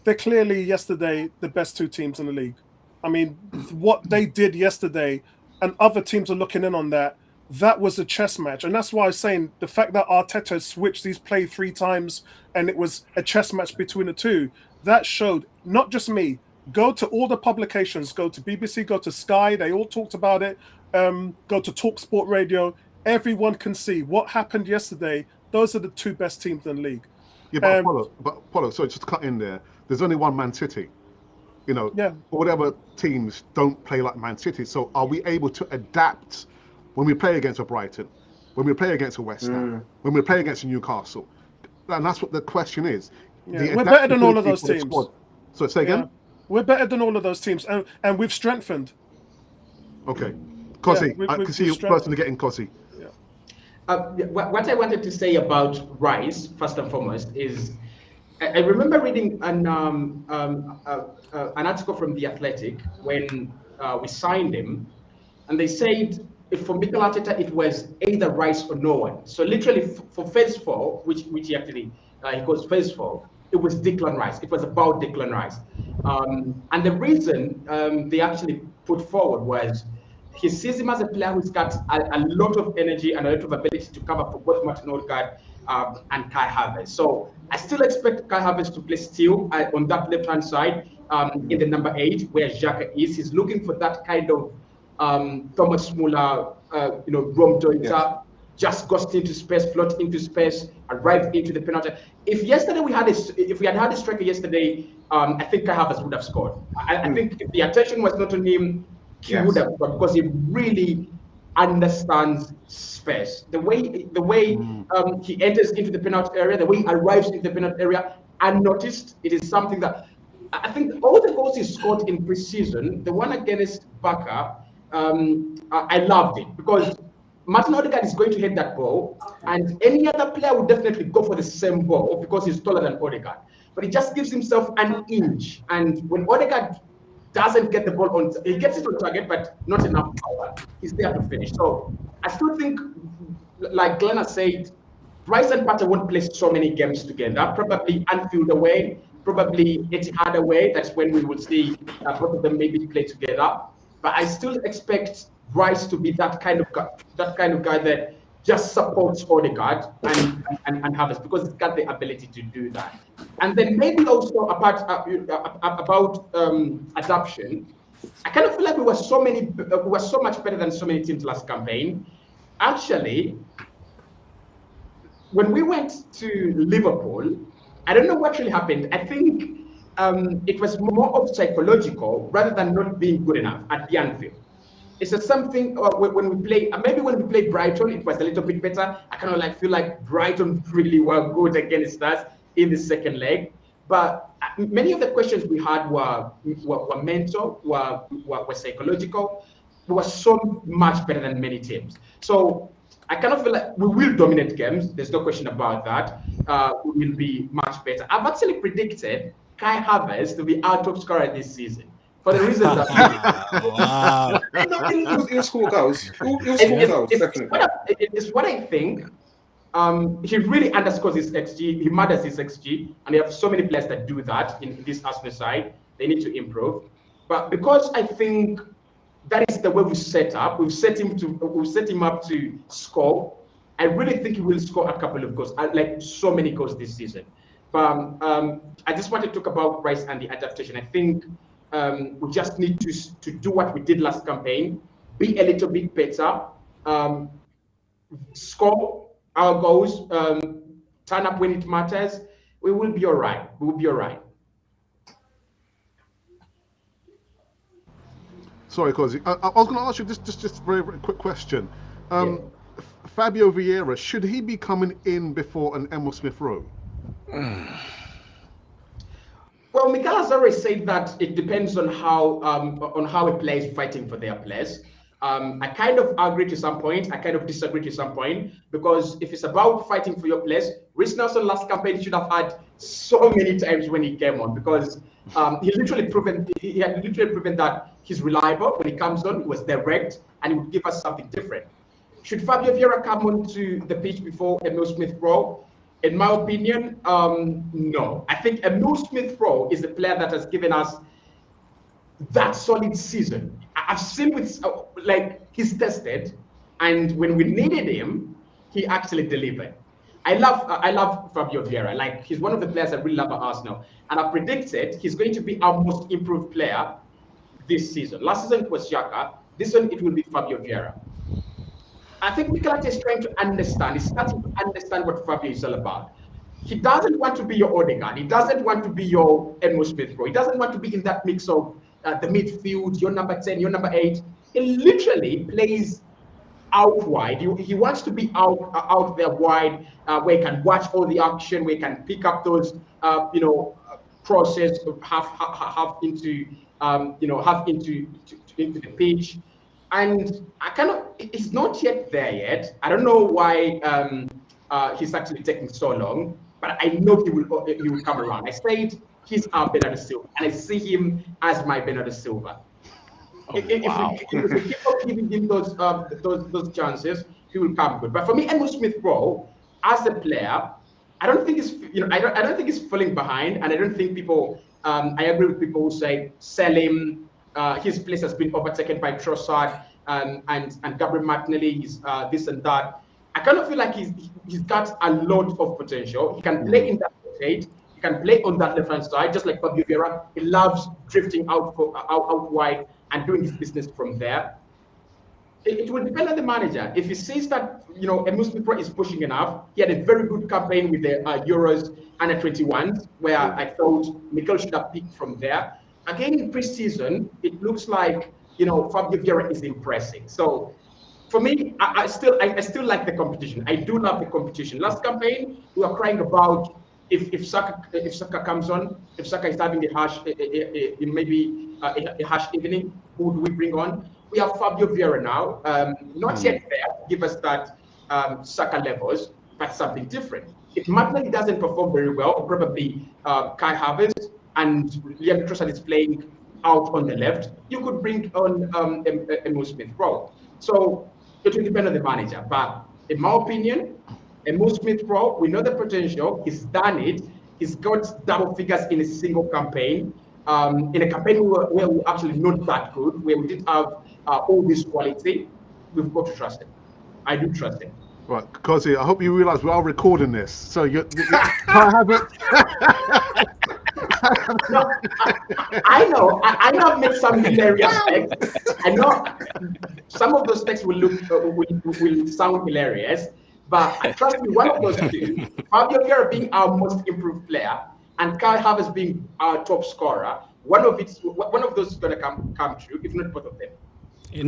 they're clearly yesterday the best 2 teams in the league. I mean, what they did yesterday, and other teams are looking in on that. That was a chess match, and that's why I was saying the fact that Arteta switched these play 3 times, and it was a chess match between the 2. That showed not just me. Go to all the publications. Go to BBC. Go to Sky. They all talked about it. Go to TalkSport Radio. Everyone can see what happened yesterday. Those are the 2 best teams in the league. Yeah, but Apollo, sorry, just to cut in there. There's only one Man City. You know, whatever teams don't play like Man City. So are we able to adapt when we play against a Brighton, when we play against a West Ham, when we play against a Newcastle? And that's what the question is. Yeah, we're better than all of those teams. So say again? We're better than all of those teams, and we've strengthened. Okay. Kossi, I can see you personally getting Kossi. What I wanted to say about Rice, first and foremost, is I remember reading an article from The Athletic when we signed him, and they said if for Mikel Arteta it was either Rice or no one. So literally for phase 4, which he actually he goes phase 4, it was Declan Rice. It was about Declan Rice, and the reason they actually put forward was he sees him as a player who's got a lot of energy and a lot of ability to cover for both Martin Odegaard and Kai Havertz. So I still expect Kai Havertz to play still on that left-hand side in the number 8, where Xhaka is. He's looking for that kind of Thomas Muller, Rome Toita, just ghost into space, float into space, arrive into the penalty. If we had had a striker yesterday, I think Kai Havertz would have scored. I think if the attention was not on him, he would have scored because he really understands space. The way he enters into the penalty area, the way he arrives into the penalty area, unnoticed, it is something that I think all the goals he scored in pre-season, the one against Barca, I loved it because Martin Odegaard is going to hit that ball, and any other player would definitely go for the same ball because he's taller than Odegaard. But he just gives himself an inch, and when Odegaard doesn't get the ball on, he gets it on target, but not enough power. He's there to finish. So I still think, like Glenn has said, Rice and Partey won't play so many games together. Probably Anfield away, probably Etihad away. That's when we will see both of them maybe play together. But I still expect Rice to be that kind of guy that just supports Odegaard and Havertz because he's got the ability to do that. And then maybe also about adoption, I kind of feel like we were so much better than so many teams last campaign. Actually, when we went to Liverpool, I don't know what really happened. I think it was more of psychological rather than not being good enough at the Anfield. It's just something when we play. Maybe when we played Brighton, it was a little bit better. I kind of feel like Brighton really were good against us in the second leg. But many of the questions we had were mental, were psychological. We were so much better than many teams. So I kind of feel like we will dominate games. There's no question about that. We will be much better. I've actually predicted Kai Havertz to be our top scorer this season. For the reasons that Wow. He'll score goals. He'll score goals, definitely. It's what I think. He really underscores his XG. He matters his XG, and we have so many players that do that in this Arsenal side. They need to improve. But because I think that is the way we set up, we've set him up to score. I really think he will score a couple of goals, like so many goals this season. But I just want to talk about Rice and the adaptation. I think we just need to do what we did last campaign, be a little bit better, score our goals, turn up when it matters. We will be all right. We will be all right. Sorry, Cozy. I was going to ask you just very, very quick question. Fabio Vieira, should he be coming in before an Emil Smith Rowe? Well, Mikel has already said that it depends on how a player is fighting for their place. I kind of agree to some point. I kind of disagree to some point because if it's about fighting for your place, Reece Nelson last campaign should have had so many times when he came on because he had literally proven that he's reliable when he comes on. He was direct and he would give us something different. Should Fabio Vieira come onto the pitch before Emil Smith Rowe? In my opinion, no. I think Emil Smith Rowe is the player that has given us that solid season. I've seen he's tested, and when we needed him, he actually delivered. I love Fabio Vieira. Like, he's one of the players I really love at Arsenal, and I predicted he's going to be our most improved player this season. Last season it was Xhaka. This one it will be Fabio Vieira. I think Mikel Arteta is trying to understand. He's starting to understand what Fabio is all about. He doesn't want to be your Odegaard. He doesn't want to be your Emil Smith Rowe. He doesn't want to be in that mix of the midfield, your number 10, your number 8. He literally plays out wide. He wants to be out there wide, where he can watch all the action, where he can pick up those, crosses, half into the pitch. And it's not yet there yet. I don't know why he's actually taking so long. but I know he will come around. I said he's our Bernardo Silva, and I see him as my Bernardo Silva. If we keep on giving him those chances, he will come good. But for me, Emil Smith-Rowe, as a player, I don't think I don't think he's falling behind, and I don't think people. I agree with people who say sell him. His place has been overtaken by Trossard and Gabriel Martinelli. He's this and that. I kind of feel like he's got a lot of potential. He can play in that state. He can play on that left hand side, just like Fabio Vieira. He loves drifting out wide and doing his business from there. It will depend on the manager. If he sees that Emil Smith-Rowe is pushing enough, he had a very good campaign with the Euros under 21s, where I thought Mikel should have picked from there. Again, in pre-season, it looks like Fabio Vieira is impressing. So for me, I still like the competition. I do love the competition. Last campaign, we were crying about if Saka comes on, if Saka is having a harsh evening, who do we bring on? We have Fabio Vieira now, not yet there to give us that Saka levels, but something different. If Martinelli doesn't perform very well, or probably Kai Havertz and Liam Trossard is playing out on the left, you could bring on Emil Smith-Rowe. So it will depend on the manager. But in my opinion, Emil Smith-Rowe, we know the potential. He's done it. He's got double figures in a single campaign. In a campaign where we're actually not that good, where we didn't have all this quality, we've got to trust him. I do trust him. Right, Kosi, I hope you realise we are recording this. So I haven't. No, I know I've made some hilarious texts. I know some of those texts will sound hilarious, but trust me, one of those two, Fabio Vieira being our most improved player and Kai Havertz being our top scorer, one of those is going to come true, if not both of them.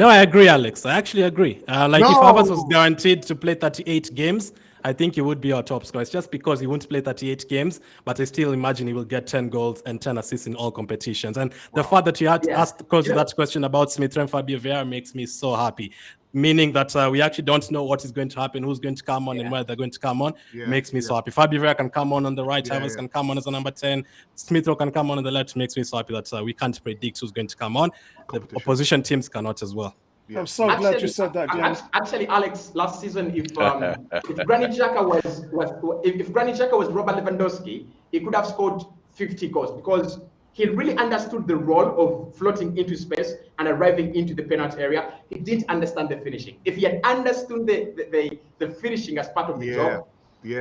I agree, Alex. I actually agree. If Havertz was guaranteed to play 38 games, I think he would be our top scorer. It's just because he won't play 38 games, but I still imagine he will get 10 goals and 10 assists in all competitions. And the fact that you had to ask that question about Smith and Fabio Vieira makes me so happy. Meaning that we actually don't know what is going to happen, who's going to come on and where they're going to come on. Makes me so happy. Fabio Vieira can come on the right, Havertz can come on as a number 10, Smith-Rowe can come on the left. Makes me so happy that we can't predict who's going to come on. The opposition teams cannot as well. Yeah. I'm so glad you said that, Glenn. Actually, Alex, last season, if Granit Xhaka was Robert Lewandowski, he could have scored 50 goals because he really understood the role of floating into space and arriving into the penalty area. He didn't understand the finishing. If he had understood the finishing as part of the job,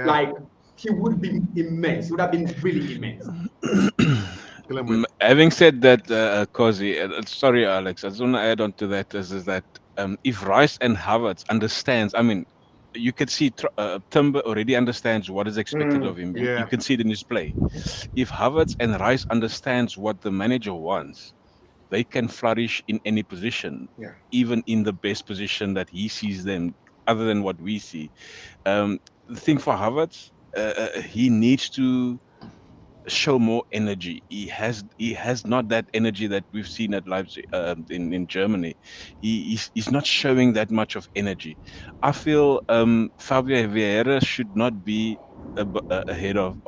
like he would be immense. He would have been really immense. Having said that, Kosi, sorry, Alex, I just want to add on to that is that if Rice and Havertz understands, I mean, you can see Timber already understands what is expected of him. You can see it in his play. If Havertz and Rice understands what the manager wants, they can flourish in any position, even in the best position that he sees them, other than what we see. The thing for Havertz, he needs to show more energy. He has not that energy that we've seen at Leipzig in Germany. He's not showing that much of energy. I feel Fabio Vieira should not be ahead of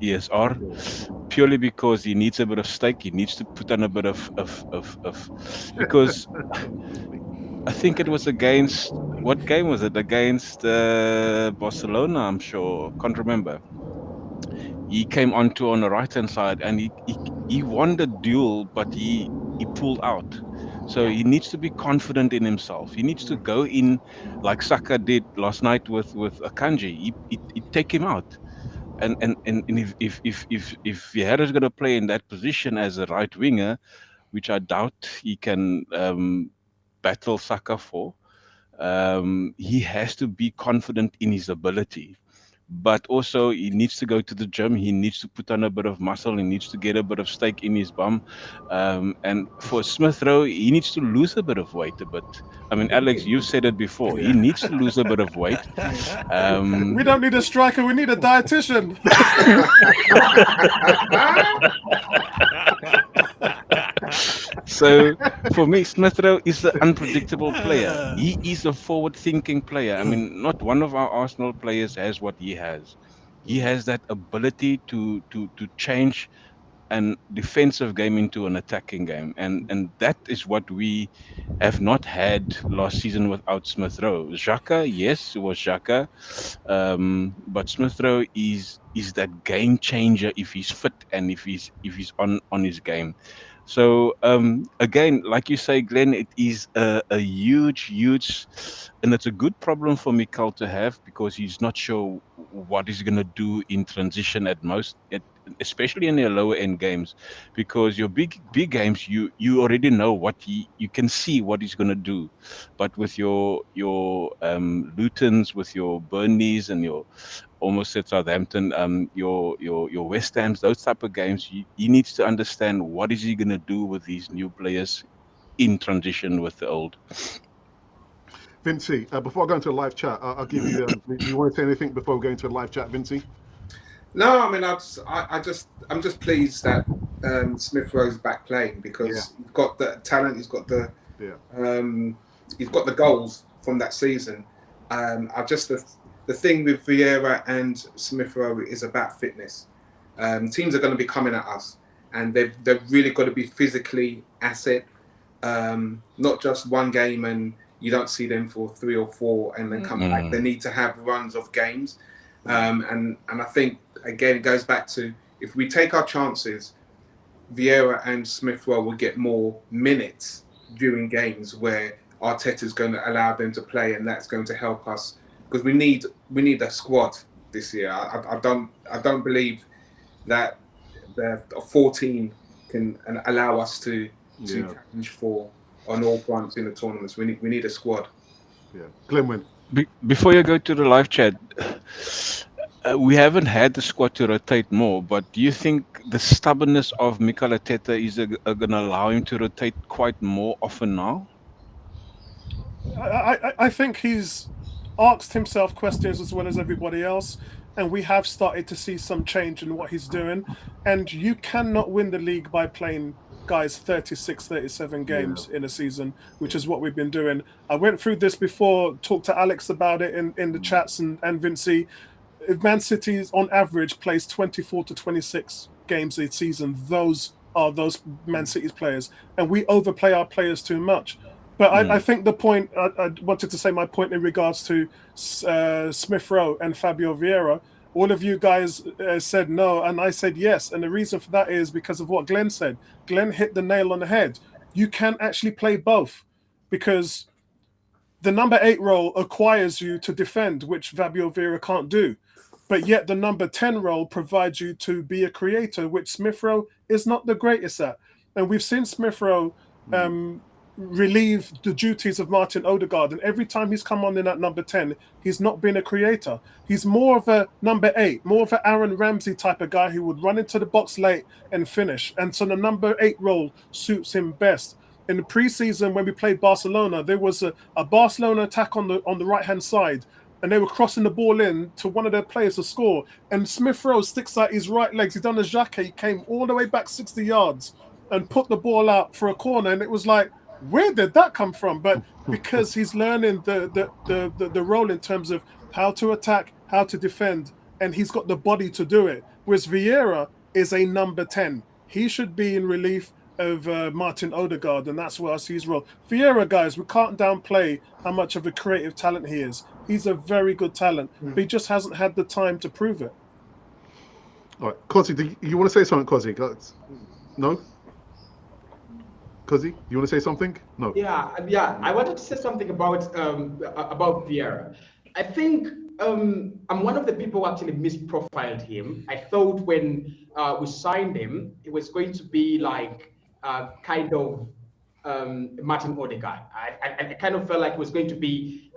ESR purely because he needs a bit of stake. He needs to put on a bit of because I think it was against, what game was it? Against Barcelona, I'm sure. Can't remember. He came on the right-hand side and he won the duel, but he pulled out. So he needs to be confident in himself. He needs to go in like Saka did last night with Akanji. He take him out. And if Vieira is going to play in that position as a right winger, which I doubt he can battle Saka for, he has to be confident in his ability. But also he needs to go to the gym. He needs to put on a bit of muscle. He needs to get a bit of steak in his bum. And for Smith-Rowe, he needs to lose a bit of weight a bit. I mean, Alex, you said it before. He needs to lose a bit of weight. We don't need a striker. We need a dietitian. So for me, Smith Rowe is an unpredictable player. He is a forward-thinking player. I mean, not one of our Arsenal players has what he has. He has that ability to change an defensive game into an attacking game, and that is what we have not had last season without Smith Rowe. Xhaka, yes, it was Xhaka, but Smith Rowe is that game changer if he's fit and if he's on his game. So again, like you say, Glenn, it is a huge, and it's a good problem for Mikel to have because he's not sure what he's going to do in transition at most, especially in the lower end games, because your big games, you already know what you can see what he's going to do, but with your Lutons, with your Burnleys, and your almost at Southampton, your West Hams, those type of games, he needs to understand what is he going to do with these new players in transition with the old. Vincey, before I go into a live chat, I'll give you. You want to say anything before we go into a live chat, Vincey? No, I mean, I'm just pleased that Smith Rowe's back playing because he's got the talent, he's got the goals from that season. I just the thing with Vieira and Smith Rowe is about fitness. Teams are going to be coming at us, and they've really got to be physically at it. Not just one game and you don't see them for 3 or 4 and then come back. They need to have runs of games. And I think, again, it goes back to, if we take our chances, Vieira and Smith Rowe will get more minutes during games where Arteta's going to allow them to play, and that's going to help us because we need a squad this year. I don't believe that the 14 can allow us to challenge for on all fronts in the tournaments. We need a squad. Yeah, Glenwyn. Before you go to the live chat, we haven't had the squad to rotate more, but do you think the stubbornness of Mikel Arteta is going to allow him to rotate quite more often now? I think he's asked himself questions as well as everybody else, and we have started to see some change in what he's doing. And you cannot win the league by playing guys 36, 37 games in a season, which is what we've been doing. I went through this before, talked to Alex about it in the chats and Vincey. If Man City on average plays 24 to 26 games a season, those are those Man City's players, and we overplay our players too much. But I think the point, I wanted to say my point in regards to Smith Rowe and Fabio Vieira. All of you guys said no, and I said yes. And the reason for that is because of what Glenn said. Glenn hit the nail on the head. You can actually play both because the number 8 role acquires you to defend, which Fabio Vieira can't do. But yet the number 10 role provides you to be a creator, which Smith Rowe is not the greatest at. And we've seen Smith Rowe relieve the duties of Martin Odegaard, and every time he's come on in at number 10, he's not been a creator. He's more of a number 8, more of an Aaron Ramsey type of guy who would run into the box late and finish. And so the number 8 role suits him best. In the preseason, when we played Barcelona, there was a Barcelona attack on the right hand side, and they were crossing the ball in to one of their players to score. And Smith Rowe sticks out his right legs. He done a Xhaka. He came all the way back 60 yards and put the ball out for a corner. And it was like, where did that come from? But because he's learning the role in terms of how to attack, how to defend, and he's got the body to do it. Whereas Vieira is a number 10. He should be in relief of Martin Odegaard, and that's where I see his role. Vieira, guys, we can't downplay how much of a creative talent he is. He's a very good talent, but he just hasn't had the time to prove it. All right, Kosi, do you want to say something, Kosi? No? Kosi, you want to say something? No. Yeah. I wanted to say something about Vieira. I think I'm one of the people who actually misprofiled him. I thought when we signed him, it was going to be like kind of Martin Odegaard. I kind of felt like it was going to be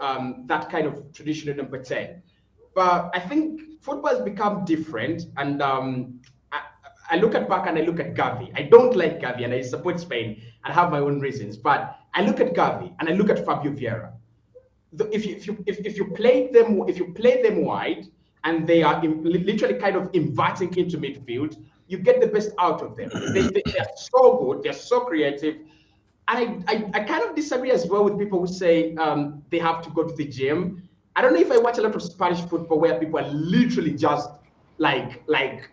that kind of traditional number 10. But I think football has become different, and I look at back and I look at Gavi. I don't like Gavi, and I support Spain and have my own reasons. But I look at Gavi and I look at Fabio Vieira. If you play them wide and they are literally kind of inverting into midfield, you get the best out of them. They are so good, they're so creative. And I kind of disagree as well with people who say they have to go to the gym. I don't know if I watch a lot of Spanish football where people are literally just like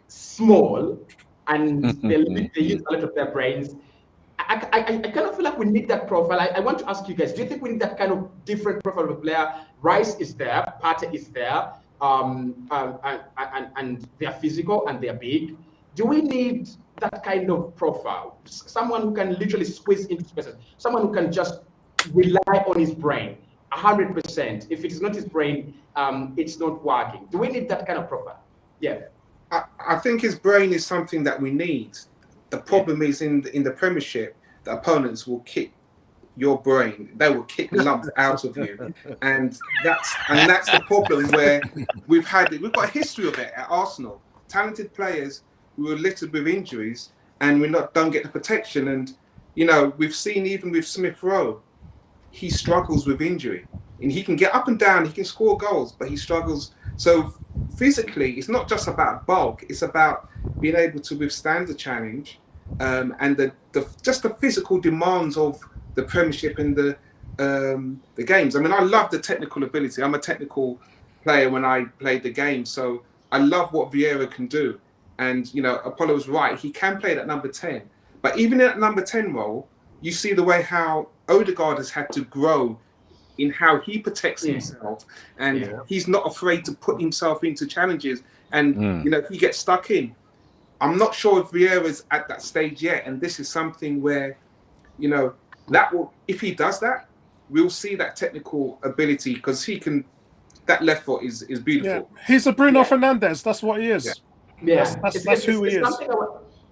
small, and they use a lot of their brains. I kind of feel like we need that profile. I want to ask you guys, do you think we need that kind of different profile of a player? Rice is there, Partey is there, and they're physical and they're big. Do we need that kind of profile? Someone who can literally squeeze into spaces, someone who can just rely on his brain 100%. If it's not his brain, it's not working. Do we need that kind of profile? Yeah. I think his brain is something that we need. The problem is in the Premiership, the opponents will kick your brain. They will kick lumps out of you, and that's the problem. Where we've got a history of it at Arsenal. Talented players who are littered with injuries, and don't get the protection. And we've seen even with Smith Rowe, he struggles with injury, and he can get up and down, he can score goals, but he struggles. So physically, it's not just about bulk; it's about being able to withstand the challenge, and the physical demands of the Premiership and the games. I mean, I love the technical ability. I'm a technical player when I played the game, so I love what Vieira can do. And Apollo's right; he can play that number 10. But even in that number 10 role, you see the way how Odegaard has had to grow in how he protects himself, and he's not afraid to put himself into challenges, and he gets stuck in. I'm not sure if Vieira's at that stage yet, and this is something where that will, if he does that, we'll see that technical ability, because he can. That left foot is beautiful. Yeah. He's a Bruno Fernandes. That's what he is. Yeah, that's who he is.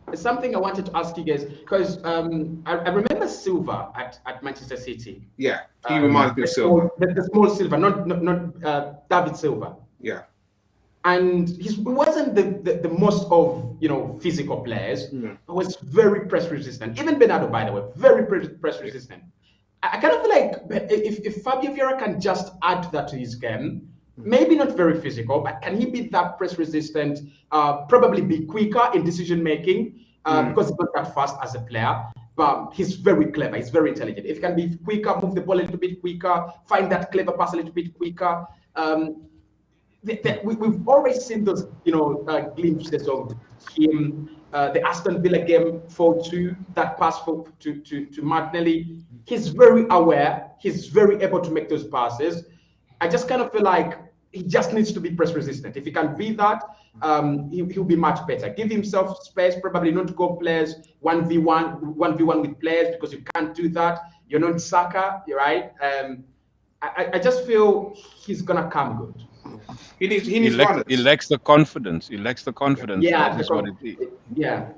It's something I wanted to ask you guys, because I remember Silva at Manchester City. Yeah, he reminds me of Silva. The small Silva, not David Silva. Yeah. And he wasn't the most of physical players. He was very press resistant. Even Bernardo, by the way, very press resistant. I kind of feel like if Fabio Vieira can just add that to his game, maybe not very physical, but can he be that press resistant? Probably be quicker in decision making, because he's not that fast as a player. But he's very clever. He's very intelligent. If he can be quicker, move the ball a little bit quicker, find that clever pass a little bit quicker. We've always seen those, glimpses of him. The Aston Villa game 4-2, that pass to Martinelli. He's very aware. He's very able to make those passes. I just kind of feel like he just needs to be press resistant. If he can be that, he'll be much better. Give himself space, probably not go players 1v1 with players, because you can't do that. You're not Saka, right? I just feel he's gonna come good. He lacks the confidence. He lacks the confidence. Yeah, that is what it is. Yeah.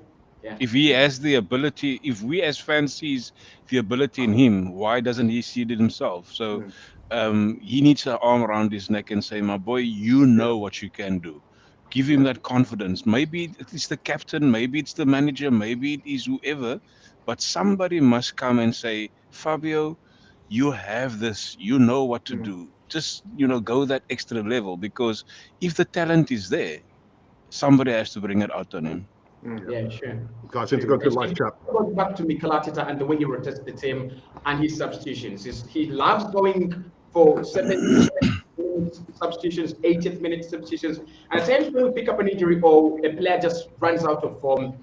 If he has the ability, if we as fans sees the ability in him, why doesn't he see it himself? So he needs an arm around his neck and say, my boy, you know what you can do. Give him that confidence. Maybe it's the captain, maybe it's the manager, maybe it is whoever, but somebody must come and say, Fabio, you have this, you know what to do. Just, go that extra level, because if the talent is there, somebody has to bring it out on him. Yeah, sure. Guys, to go to live chat. Goes back to Mikel Arteta and the way he rotates the team and his substitutions. He loves going for 70 minutes substitutions, 80th minute substitutions. And at times when we pick up an injury or a player just runs out of form,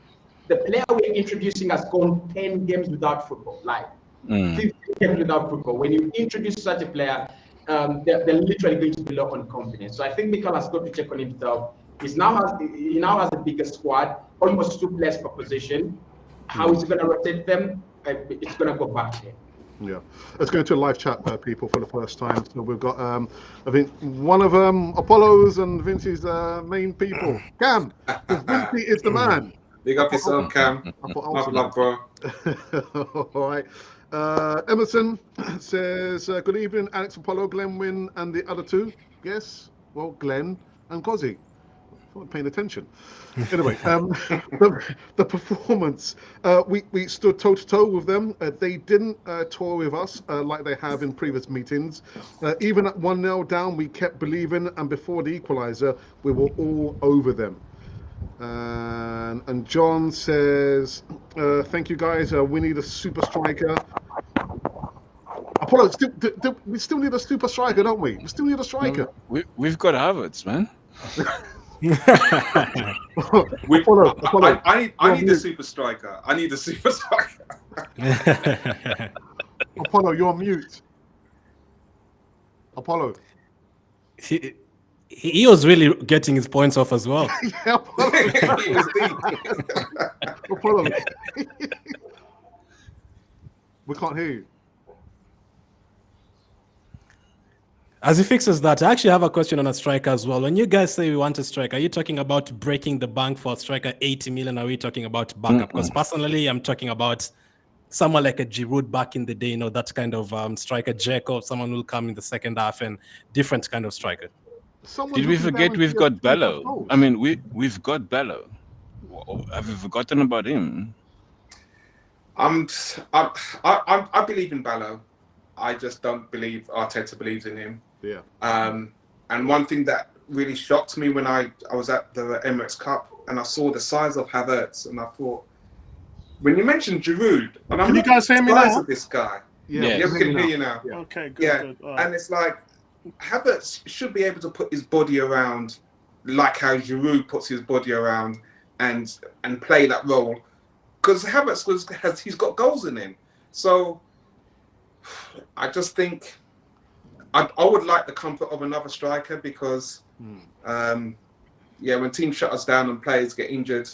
the player we're introducing has gone 10 games without football, like 15 games without football. When you introduce such a player, they're literally going to be low on confidence. So I think Mikel has got to check on himself. He now has a bigger squad, almost 2 players per position. How is he going to rotate them? It's going to go back to him. Yeah, let's go to live chat, people, for the first time. So we've got, I think, one of Apollo's and Vincey's main people, Cam. Vincey is the man. Big up yourself, Cam. Much love, bro. All right. Emerson says, good evening, Alex, Apollo, Glenn Wynn, and the other two. Yes, well, Glenn and Gozzy. I wasn't paying attention. Anyway, the performance, we stood toe-to-toe with them. They didn't tour with us like they have in previous meetings. Even at 1-0 down, we kept believing, and before the equaliser, we were all over them. And John says, "Thank you guys. We need a super striker." Apollo, we still need a super striker, don't we? We still need a striker. No, we've got Havertz, man. Apollo, I need a super striker. I need a super striker. Apollo, you're on mute. Apollo. He was really getting his points off as well. Yeah, Apollo. He was deep. Apollo. We can't hear you. As he fixes that, I actually have a question on a striker as well. When you guys say we want a striker, are you talking about breaking the bank for a striker 80 million? Or are we talking about backup? Because personally, I'm talking about someone like a Giroud back in the day, that kind of striker, Dzeko, someone who will come in the second half and different kind of striker. Did we forget we've got Bello? I mean, we've got Bello. Have you forgotten about him? I believe in Bello. I just don't believe Arteta believes in him. Yeah. And one thing that really shocked me when I was at the Emirates Cup and I saw the size of Havertz, and I thought, when you mentioned Giroud, and I'm Can you guys hear me now? of this guy. Yeah, we can hear you now. Yeah. Okay, good. Yeah, Good. All right. and it's like Havertz should be able to put his body around, like how Giroud puts his body around, and play that role, because Havertz he's got goals in him. So I just think I would like the comfort of another striker, because when teams shut us down and players get injured,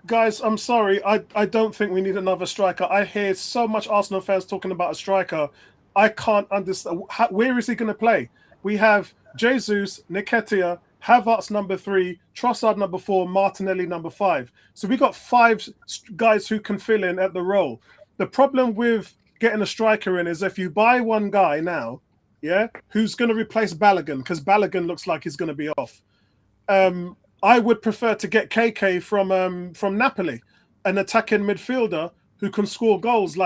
guys, I'm sorry. I don't think we need another striker. I hear so much Arsenal fans talking about a striker. I can't understand. Where is he going to play? We have Jesus, Nketiah, Havertz number 3, Trossard number 4, Martinelli number 5. So we got 5 guys who can fill in at the role. The problem with getting a striker in is if you buy one guy now, who's going to replace Balogun, because Balogun looks like he's going to be off. I would prefer to get KK from Napoli, an attacking midfielder who can score goals,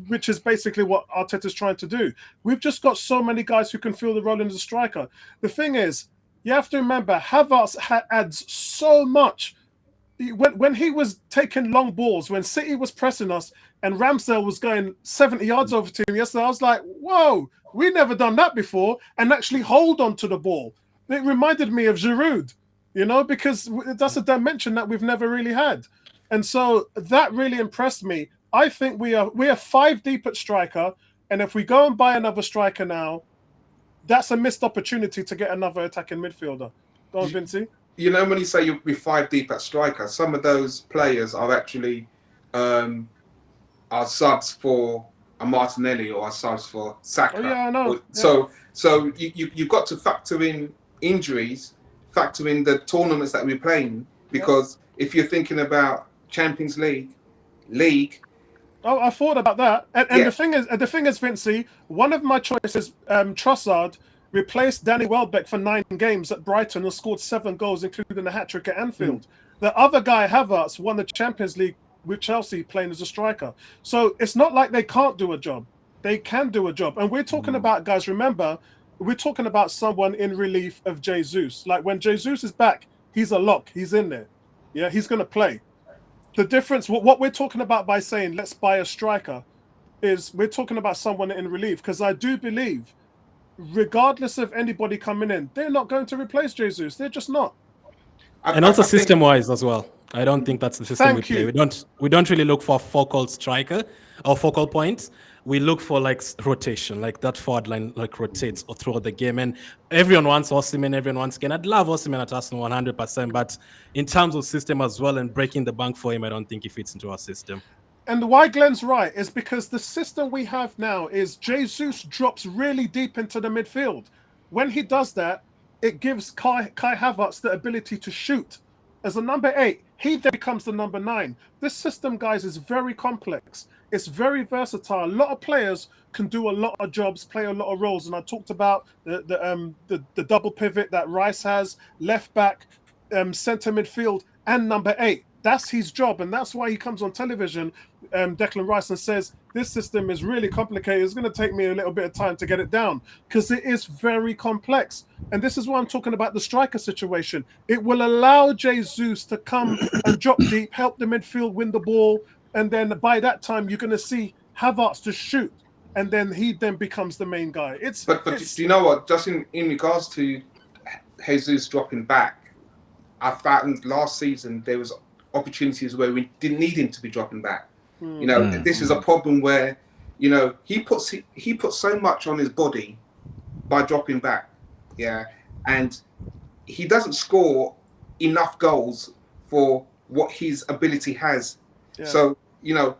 which is basically what Arteta's trying to do. We've just got so many guys who can fill the role as a striker. The thing is, you have to remember, Havertz adds so much. When he was taking long balls, when City was pressing us and Ramsdale was going 70 yards over to him yesterday, I was like, whoa, we never done that before, and actually hold on to the ball. It reminded me of Giroud, because that's a dimension that we've never really had. And so that really impressed me. I think we are 5 deep at striker, and if we go and buy another striker now, that's a missed opportunity to get another attacking midfielder. Go on, Vincey. When you say you'll be 5 deep at striker, some of those players are actually are subs for a Martinelli or are subs for Saka. Oh, yeah, I know. So you've got to factor in injuries, factor in the tournaments that we're playing, because if you're thinking about Champions League. Oh, I thought about that. And the thing is, Vincey, one of my choices, Trossard, replaced Danny Welbeck for 9 games at Brighton and scored 7 goals, including a hat-trick at Anfield. The other guy, Havertz, won the Champions League with Chelsea playing as a striker. So it's not like they can't do a job. They can do a job. And we're talking about, guys, remember, we're talking about someone in relief of Jesus. Like when Jesus is back, he's a lock. He's in there. Yeah, he's going to play. The difference, what we're talking about by saying let's buy a striker, is we're talking about someone in relief, because I do believe, regardless of anybody coming in, they're not going to replace Jesus. They're just not. And also system-wise as well. I don't think that's the system we play. We don't really look for a focal striker or focal points. We look for rotation, like that forward line rotates throughout the game. And everyone wants Osimhen, everyone wants Kane. I'd love Osimhen at Arsenal 100%, but in terms of system as well and breaking the bank for him, I don't think he fits into our system. And why Glenn's right is because the system we have now is Jesus drops really deep into the midfield. When he does that, it gives Kai Havertz the ability to shoot. As a number 8, he then becomes the number 9. This system, guys, is very complex. It's very versatile. A lot of players can do a lot of jobs, play a lot of roles. And I talked about the double pivot that Rice has, left back, centre midfield, and number 8. That's his job, and that's why he comes on television, Declan Rice, and says, this system is really complicated. It's going to take me a little bit of time to get it down, because it is very complex. And this is why I'm talking about the striker situation. It will allow Jesus to come and drop deep, help the midfield win the ball, and then by that time, you're going to see Havertz to shoot, and then he then becomes the main guy. But do you know what? Just in regards to Jesus dropping back, I found last season there was opportunities where we didn't need him to be dropping back. You know, this is a problem where, you know, he puts so much on his body by dropping back, and he doesn't score enough goals for what his ability has. Yeah. So, you know,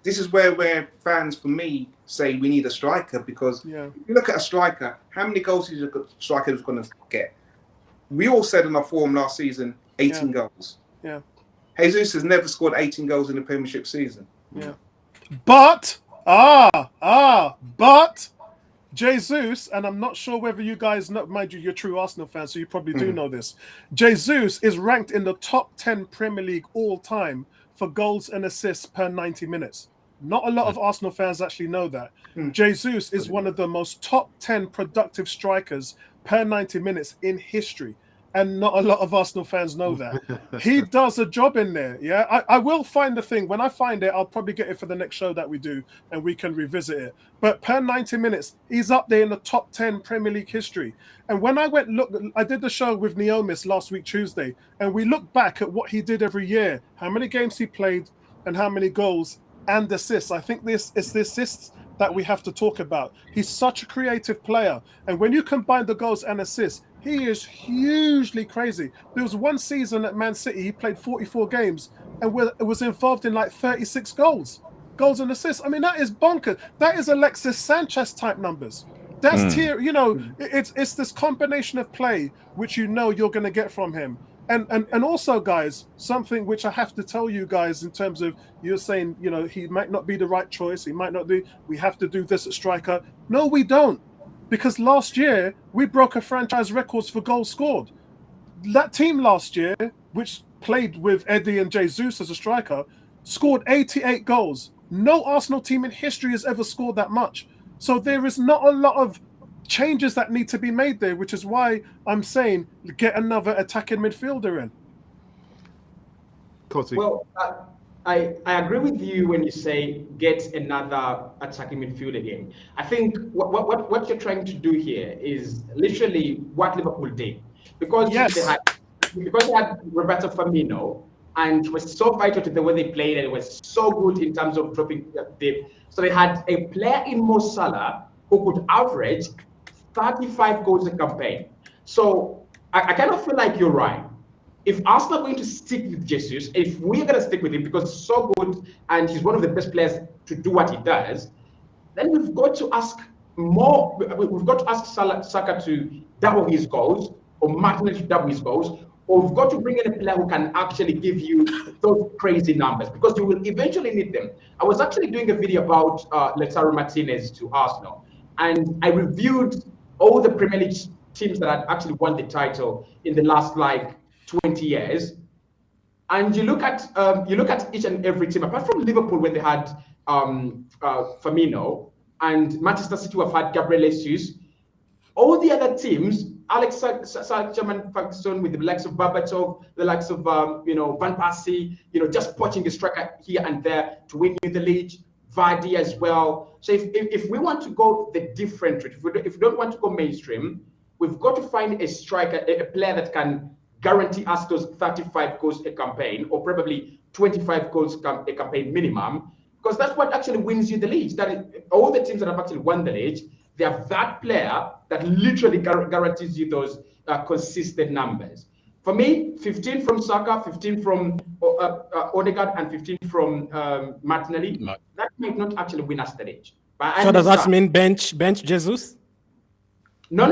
this is where fans, for me, say we need a striker, because if you look at a striker, how many goals is a striker going to get? We all said in our forum last season, 18 goals. Yeah. Jesus has never scored 18 goals in a Premiership season. Yeah. But Jesus, and I'm not sure whether you guys know, mind you, you're true Arsenal fans, so you probably do know this. Jesus is ranked in the top 10 Premier League all time for goals and assists per 90 minutes. Not a lot of Arsenal fans actually know that. Jesus is one of the most top 10 productive strikers per 90 minutes in history. And not a lot of Arsenal fans know that. He does a job in there, I will find the thing. When I find it, I'll probably get it for the next show that we do, and we can revisit it. But per 90 minutes, he's up there in the top 10 Premier League history. And when I I did the show with Neomis last week, Tuesday, and we looked back at what he did every year, how many games he played, and how many goals and assists. I think this is the assists that we have to talk about. He's such a creative player. And when you combine the goals and assists, he is hugely crazy. There was one season at Man City, he played 44 games and was involved in like 36 goals and assists. I mean, that is bonkers. That is Alexis Sanchez type numbers. That's you know, it's this combination of play which you know you're going to get from him. And also, guys, something which I have to tell you guys in terms of, you're saying, you know, he might not be the right choice. He might not be. We have to do this at striker. No, we don't. Because last year, we broke a franchise records for goals scored. That team last year, which played with Eddie and Jesus as a striker, scored 88 goals. No Arsenal team in history has ever scored that much. So there is not a lot of changes that need to be made there, which is why I'm saying get another attacking midfielder in. Coty. Well, I agree with you when you say get another attacking midfielder in. I think what you're trying to do here is literally what Liverpool did, because they had Roberto Firmino, and it was so vital to the way they played, and it was so good in terms of dropping deep. So they had a player in Mo Salah who could average 35 goals a campaign. So I kind of feel like you're right. If Arsenal are going to stick with Jesus, if we're going to stick with him because he's so good and he's one of the best players to do what he does, then we've got to ask more. We've got to ask Saka to double his goals, or Martinelli to double his goals, or we've got to bring in a player who can actually give you those crazy numbers, because you will eventually need them. I was actually doing a video about Lautaro Martinez to Arsenal, and I reviewed all the Premier League teams that had actually won the title in the last 20 years, and you look at each and every team, apart from Liverpool when they had Firmino, and Manchester City who have had Gabriel Jesus. All the other teams, Alex Ferguson with the likes of Berbatov, the likes of Van Persie, just poaching a striker here and there to win you the league. Vardy as well. So if we want to go the different route, if we don't want to go mainstream, we've got to find a striker, a player that can guarantee us those 35 goals a campaign, or probably 25 goals a campaign minimum, because that's what actually wins you the league. All the teams that have actually won the league, they have that player that literally guarantees you those consistent numbers. For me, 15 from Saka, 15 from Odegaard, and 15 from Martinelli. That might not actually win us the league. So does that mean bench Jesus? No,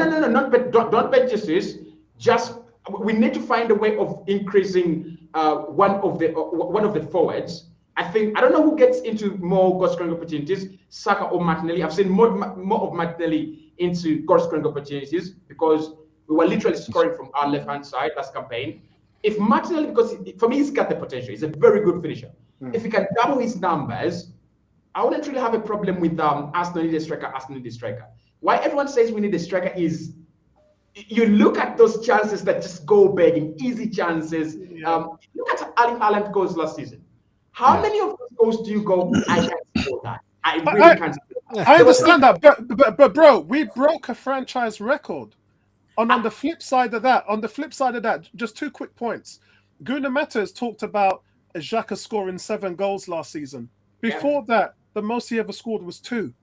don't bench Jesus. Just we need to find a way of increasing one of the forwards. I don't know who gets into more goal scoring opportunities, Saka or Martinelli. I've seen more of Martinelli into goal scoring opportunities, because we were literally scoring from our left hand side last campaign. if Martinelli, because for me, he's got the potential. He's a very good finisher. If he can double his numbers, I wouldn't really have a problem with Arsenal need a striker, Arsenal need a striker. Why everyone says we need a striker is you look at those chances that just go begging, easy chances. Look at Erling Haaland goals last season. How many of those goals do you go, I can't score that? I really can't score that. I understand that, but bro, we broke a franchise record. And on the flip side of that, just 2 quick points. Gunnar Matters talked about Xhaka scoring 7 goals last season. Before that, the most he ever scored was 2.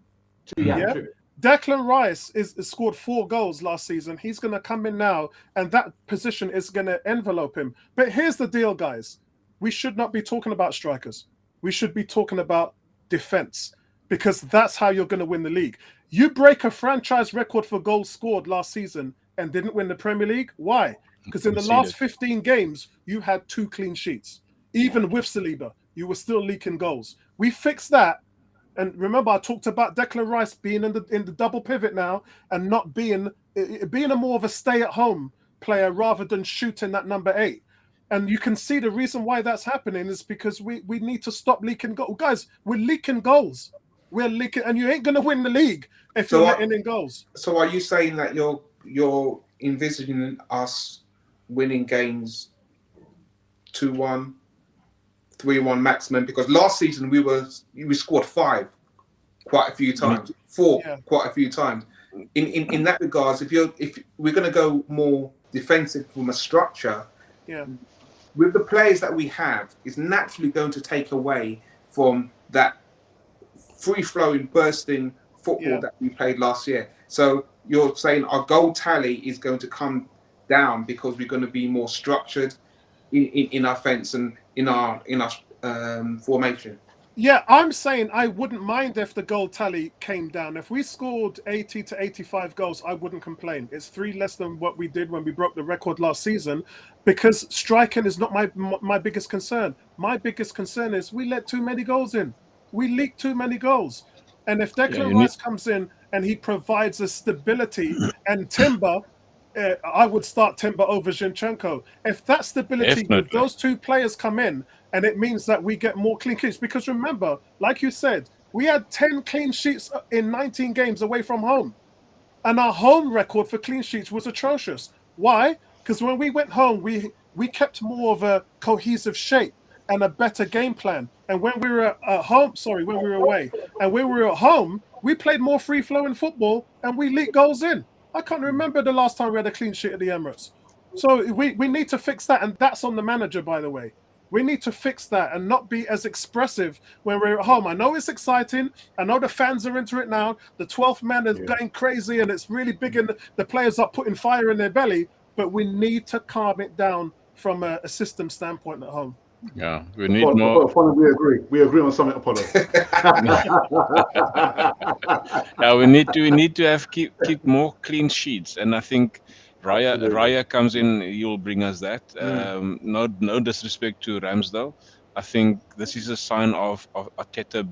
True. Declan Rice is scored 4 goals last season. He's going to come in now, and that position is going to envelope him. But here's the deal, guys. We should not be talking about strikers. We should be talking about defense, because that's how you're going to win the league. You break a franchise record for goals scored last season and didn't win the Premier League. Why? Because in the last 15 games, you had 2 clean sheets. Even with Saliba, you were still leaking goals. We fixed that. And remember, I talked about Declan Rice being in the double pivot now and not being a more of a stay-at-home player rather than shooting that number 8. And you can see the reason why that's happening is because we need to stop leaking goals. Guys, we're leaking goals. We're leaking, and you ain't going to win the league if you're letting in goals. So are you saying that you're envisaging us winning games 2-1, 3-1 maximum? Because last season we scored 5 quite a few times, 4 quite a few times. In that regards, if we're going to go more defensive from a structure, with the players that we have, it's naturally going to take away from that free-flowing, bursting football that we played last year. So you're saying our goal tally is going to come down because we're going to be more structured in our fence and in our formation. Yeah, I'm saying I wouldn't mind if the goal tally came down. If we scored 80 to 85 goals, I wouldn't complain. It's 3 less than what we did when we broke the record last season, because striking is not my biggest concern. My biggest concern is we let too many goals in. We leak too many goals. And if Declan Rice comes in and he provides a stability, and Timber, I would start Timber over Zinchenko. If that stability with those 2 players come in, and it means that we get more clean sheets. Because remember, like you said, we had 10 clean sheets in 19 games away from home. And our home record for clean sheets was atrocious. Why? Because when we went home, we kept more of a cohesive shape and a better game plan. And when we were when we were away, and when we were at home, we played more free-flowing football and we leaked goals in. I can't remember the last time we had a clean sheet at the Emirates. So we need to fix that, and that's on the manager, by the way. We need to fix that and not be as expressive when we're at home. I know it's exciting. I know the fans are into it now. The 12th man is going crazy, and it's really big, and the players are putting fire in their belly. But we need to calm it down from a system standpoint at home. Yeah, we need more. Apollo, we agree. We agree on something, Apollo. Yeah, we need to have keep more clean sheets, and I think Raya comes in. He'll bring us that. No disrespect to Ramsdale. I think this is a sign of Arteta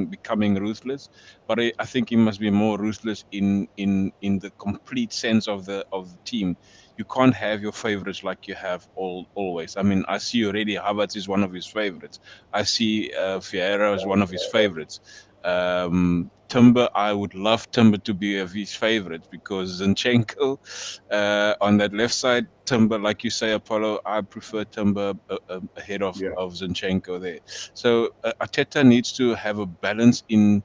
becoming ruthless, but I think he must be more ruthless in the complete sense of the team. You can't have your favorites like you have always. I mean, I see already Havertz is one of his favorites. I see Vieira is one of his favorites. Timber, I would love Timber to be of his favorites, because Zinchenko on that left side, Timber, like you say, Apollo, I prefer Timber ahead of Zinchenko there. So Arteta needs to have a balance in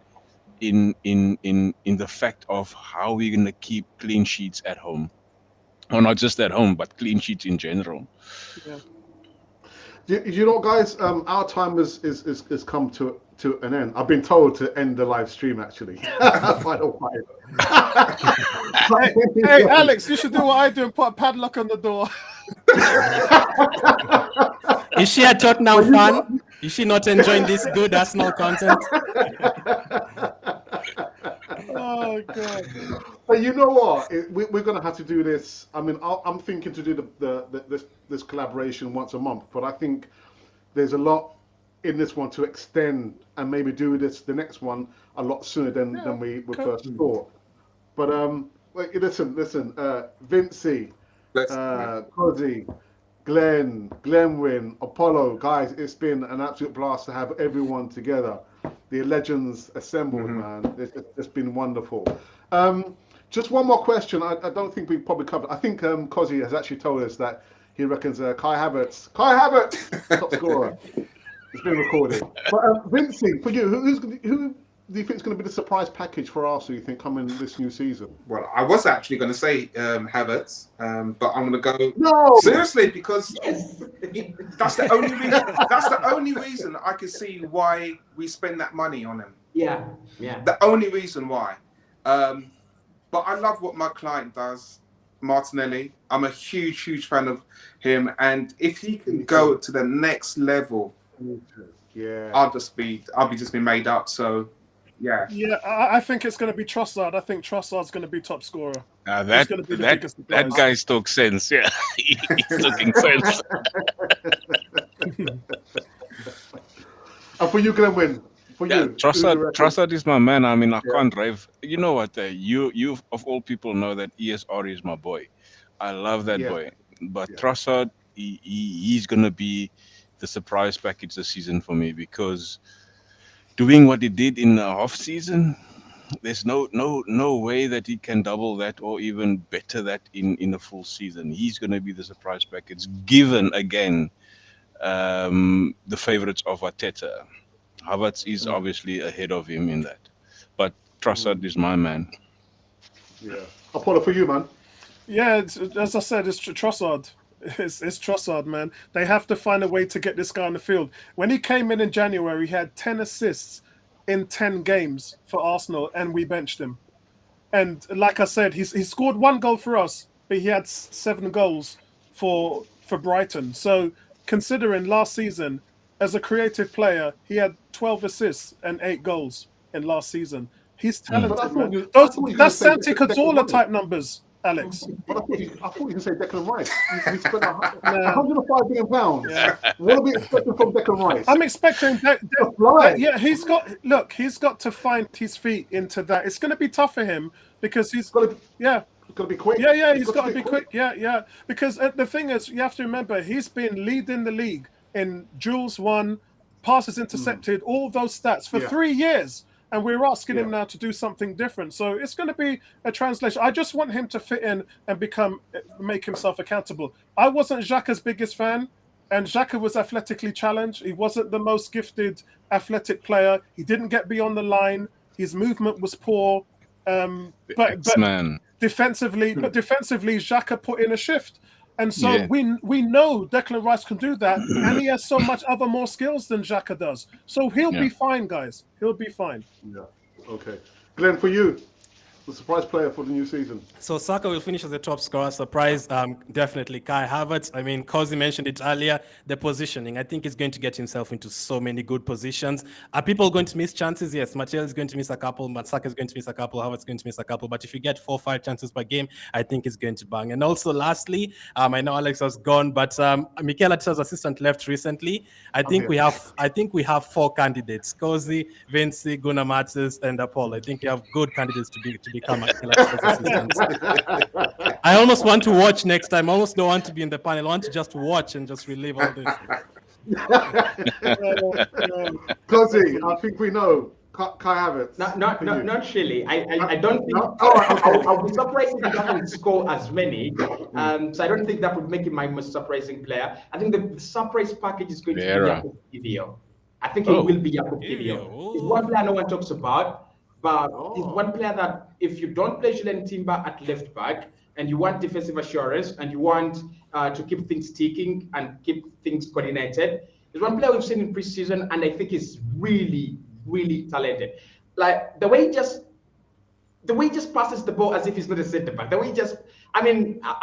the fact of how we're going to keep clean sheets at home. Or not just at home, but clean sheets in general. Yeah. You know, guys, our time is come to an end. I've been told to end the live stream, actually. By the way. Hey, Alex, you should do what I do and put a padlock on the door. Is she a Tottenham fan? Is she not enjoying this good Arsenal content? Oh, God. But you know what? We're going to have to do this. I mean, I'm thinking to do this collaboration once a month, but I think there's a lot in this one to extend and maybe do the next one a lot sooner than we first thought. But listen, Vincey, Cozy, Glenwyn, Apollo, guys, it's been an absolute blast to have everyone together. The legends assembled, man. It's been wonderful. Just one more question. I don't think we probably covered. I think Cozzy has actually told us that he reckons Kai Havertz, top scorer. It's been recorded. But Vincey, for you, who do you think is going to be the surprise package for Arsenal? You think coming this new season? Well, I was actually going to say Havertz, but I'm going to go No, seriously because that's the only reason. That's the only reason I can see why we spend that money on him. Yeah. The only reason why. But I love what my client does, Martinelli. I'm a huge fan of him, and if he can go to the next level, I'll be made up. So. Yeah, I think it's going to be Trossard. I think Trossard's going to be top scorer. That guy's talk sense. Yeah, he's talking sense. And for you, Glenwyn, Trossard is my man. I mean, I can't drive. You know what? You of all people know that ESR is my boy. I love that boy. But Trossard, he's going to be the surprise package this season for me because. Doing what he did in the off season, there's no way that he can double that or even better that in a full season. He's going to be the surprise package, given again the favorites of Arteta. Havertz is obviously ahead of him in that, but Trossard is my man. Yeah, Apollo, for you, man. Yeah, as I said, it's Trossard. It's Trossard, man. They have to find a way to get this guy on the field. When he came in January, he had 10 assists in 10 games for Arsenal, and we benched him. And like I said, he scored 1 goal for us, but he had 7 goals for Brighton. So considering last season, as a creative player, he had 12 assists and 8 goals in last season. He's talented, man. That's Santi Cazorla type numbers. Alex. But I thought you were going to say Declan Rice. He spent £105 million. Yeah. What are we expecting from Declan Rice? I'm expecting he's got to find his feet into that. It's going to be tough for him because he's got to be quick. Yeah, he's got to be quick. Yeah. Because the thing is, you have to remember, he's been leading the league in duels won, passes intercepted, all those stats for 3 years. And we're asking him now to do something different. So it's going to be a translation. I just want him to fit in and make himself accountable. I wasn't Xhaka's biggest fan, and Xhaka was athletically challenged. He wasn't the most gifted athletic player. He didn't get beyond the line. His movement was poor. But defensively, Xhaka put in a shift. And so we know Declan Rice can do that, and he has so much more skills than Xhaka does. So he'll be fine, guys. He'll be fine. Yeah. Okay. Glenn, for you, the surprise player for the new season. So Saka will finish as the top scorer. Surprise, definitely Kai Havertz. I mean, Cozzy mentioned it earlier, the positioning. I think he's going to get himself into so many good positions. Are people going to miss chances? Yes, Martial is going to miss a couple, Saka is going to miss a couple, Havertz is going to miss a couple. But if you get 4 or 5 chances per game, I think it's going to bang. And also, lastly, I know Alex was gone, but Mikel Arteta's assistant left recently. I think we have 4 candidates: Cozzy, Vincey, Gunnar Matzes, and Paul. I think we have good candidates to become Mikel Arteta's assistants. I almost want to watch next time. I almost don't want to be in the panel. I want to just watch and just relive all this. Cozzy, I think we know. Kai Havertz. Not really. I don't think. I'll be surprised if he doesn't score as many. So I don't think that would make him my most surprising player. I think the surprise package is going to be Jakub Kiwior. I think it will be Jakub Kiwior. It's one player no one talks about. But he's one player that if you don't play Julian Timber at left back and you want defensive assurance and you want to keep things ticking and keep things coordinated, there's one player we've seen in preseason and I think is really, really talented. Like the way he just passes the ball as if he's not a centre back. I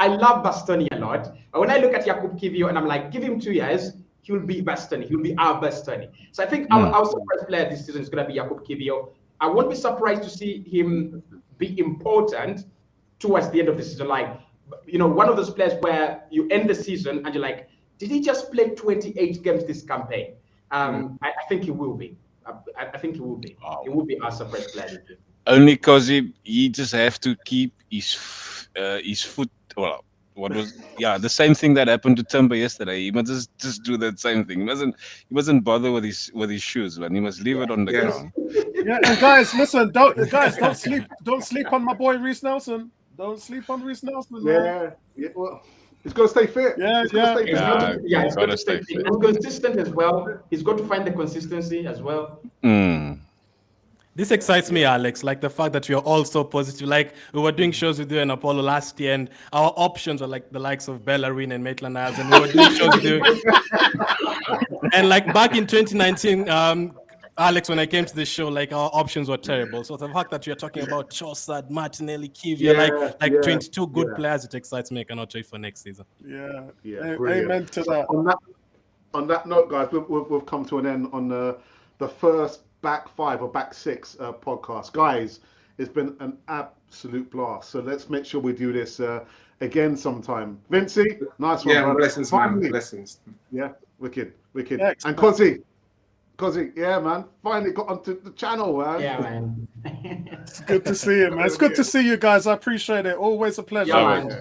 love Bastoni a lot. But when I look at Jakub Kiwior and I'm like, give him 2 years, he'll be Bastoni. He'll be our Bastoni. So I think our surprise player this season is going to be Jakub Kiwior. I won't be surprised to see him be important towards the end of the season. Like, one of those players where you end the season and you're like, did he just play 28 games this campaign? I think he will be. I think he will be. Wow. He will be our surprise player. Only because he just have to keep his foot. Well, the same thing that happened to Timber yesterday. He must just do that same thing. He mustn't bother with his shoes, man. He must leave it on the Yes. ground. Yeah, and guys, listen, don't sleep on my boy Reece Nelson. Don't sleep on Reece Nelson, man. Yeah. Well, he's got to stay fit. Yeah, He's got to stay He's fit. got to, yeah, he's got gotta to stay stay fit. and consistent as well. He's got to find the consistency as well. This excites me, Alex. Like the fact that you're all so positive. Like we were doing shows with you in Apollo last year, and our options are like the likes of Bellerin and Maitland-Niles, and we were doing shows with you. And like back in 2019, Alex, when I came to the show, like our options were terrible. So the fact that you're talking about Trossard, Martinelli, Kivia, like 22 good players, it excites me. I cannot wait for next season. Yeah. Brilliant. Amen to that. On that note, guys, we've come to an end on the first back 5 or back 6 podcast. Guys, it's been an absolute blast. So let's make sure we do this again sometime. Vincey, nice one, brother. Blessings, man. Blessings. Yeah, wicked. Excellent. And Kozzy, yeah, man, finally got onto the channel, man. Yeah, man. It's good to see you, man. It's good to see you guys. I appreciate it. Always a pleasure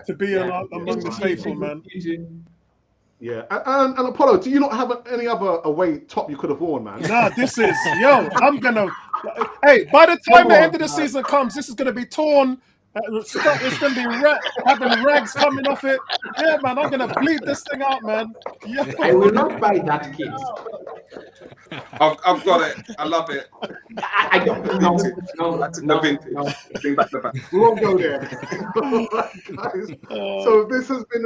to be among the faithful, man. Yeah, and Apollo, do you not have any other away top you could have worn, man? Nah, this is, I'm gonna. Hey, by the time the end of the season comes, this is gonna be torn. It's gonna be having rags coming off it. Yeah, man, I'm gonna bleed this thing out, man. Yeah. I will not buy that kit. I've got it. I love it. I don't know. No. Bring back the back. We won't go there. Guys, so this has been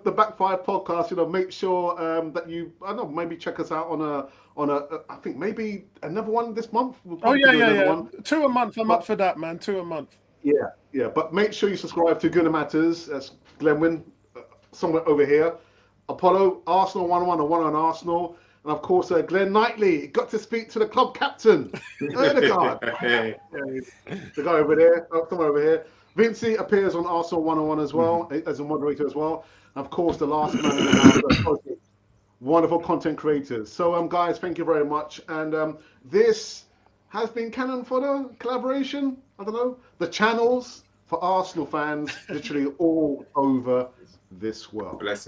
the Back 5 podcast. You know, make sure that you, I don't know, maybe check us out on a I think maybe another one this month. We'll yeah. 2 a month. I'm up for that, man. 2 a month. Yeah. But make sure you subscribe to Gooner Matters. That's Glenwyn, somewhere over here. Apollo, Arsenal 1-1 and 1 on Arsenal. And of course, Glenn Knightley got to speak to the club captain, Odegaard. The guy over there, somewhere over here. Vincey appears on Arsenal 101 as well, as a moderator as well. And of course, the last man in the house, wonderful content creators. So, guys, thank you very much. And this has been Canon Fodder collaboration. I don't know, the channels for Arsenal fans, literally all over this world. Blessings.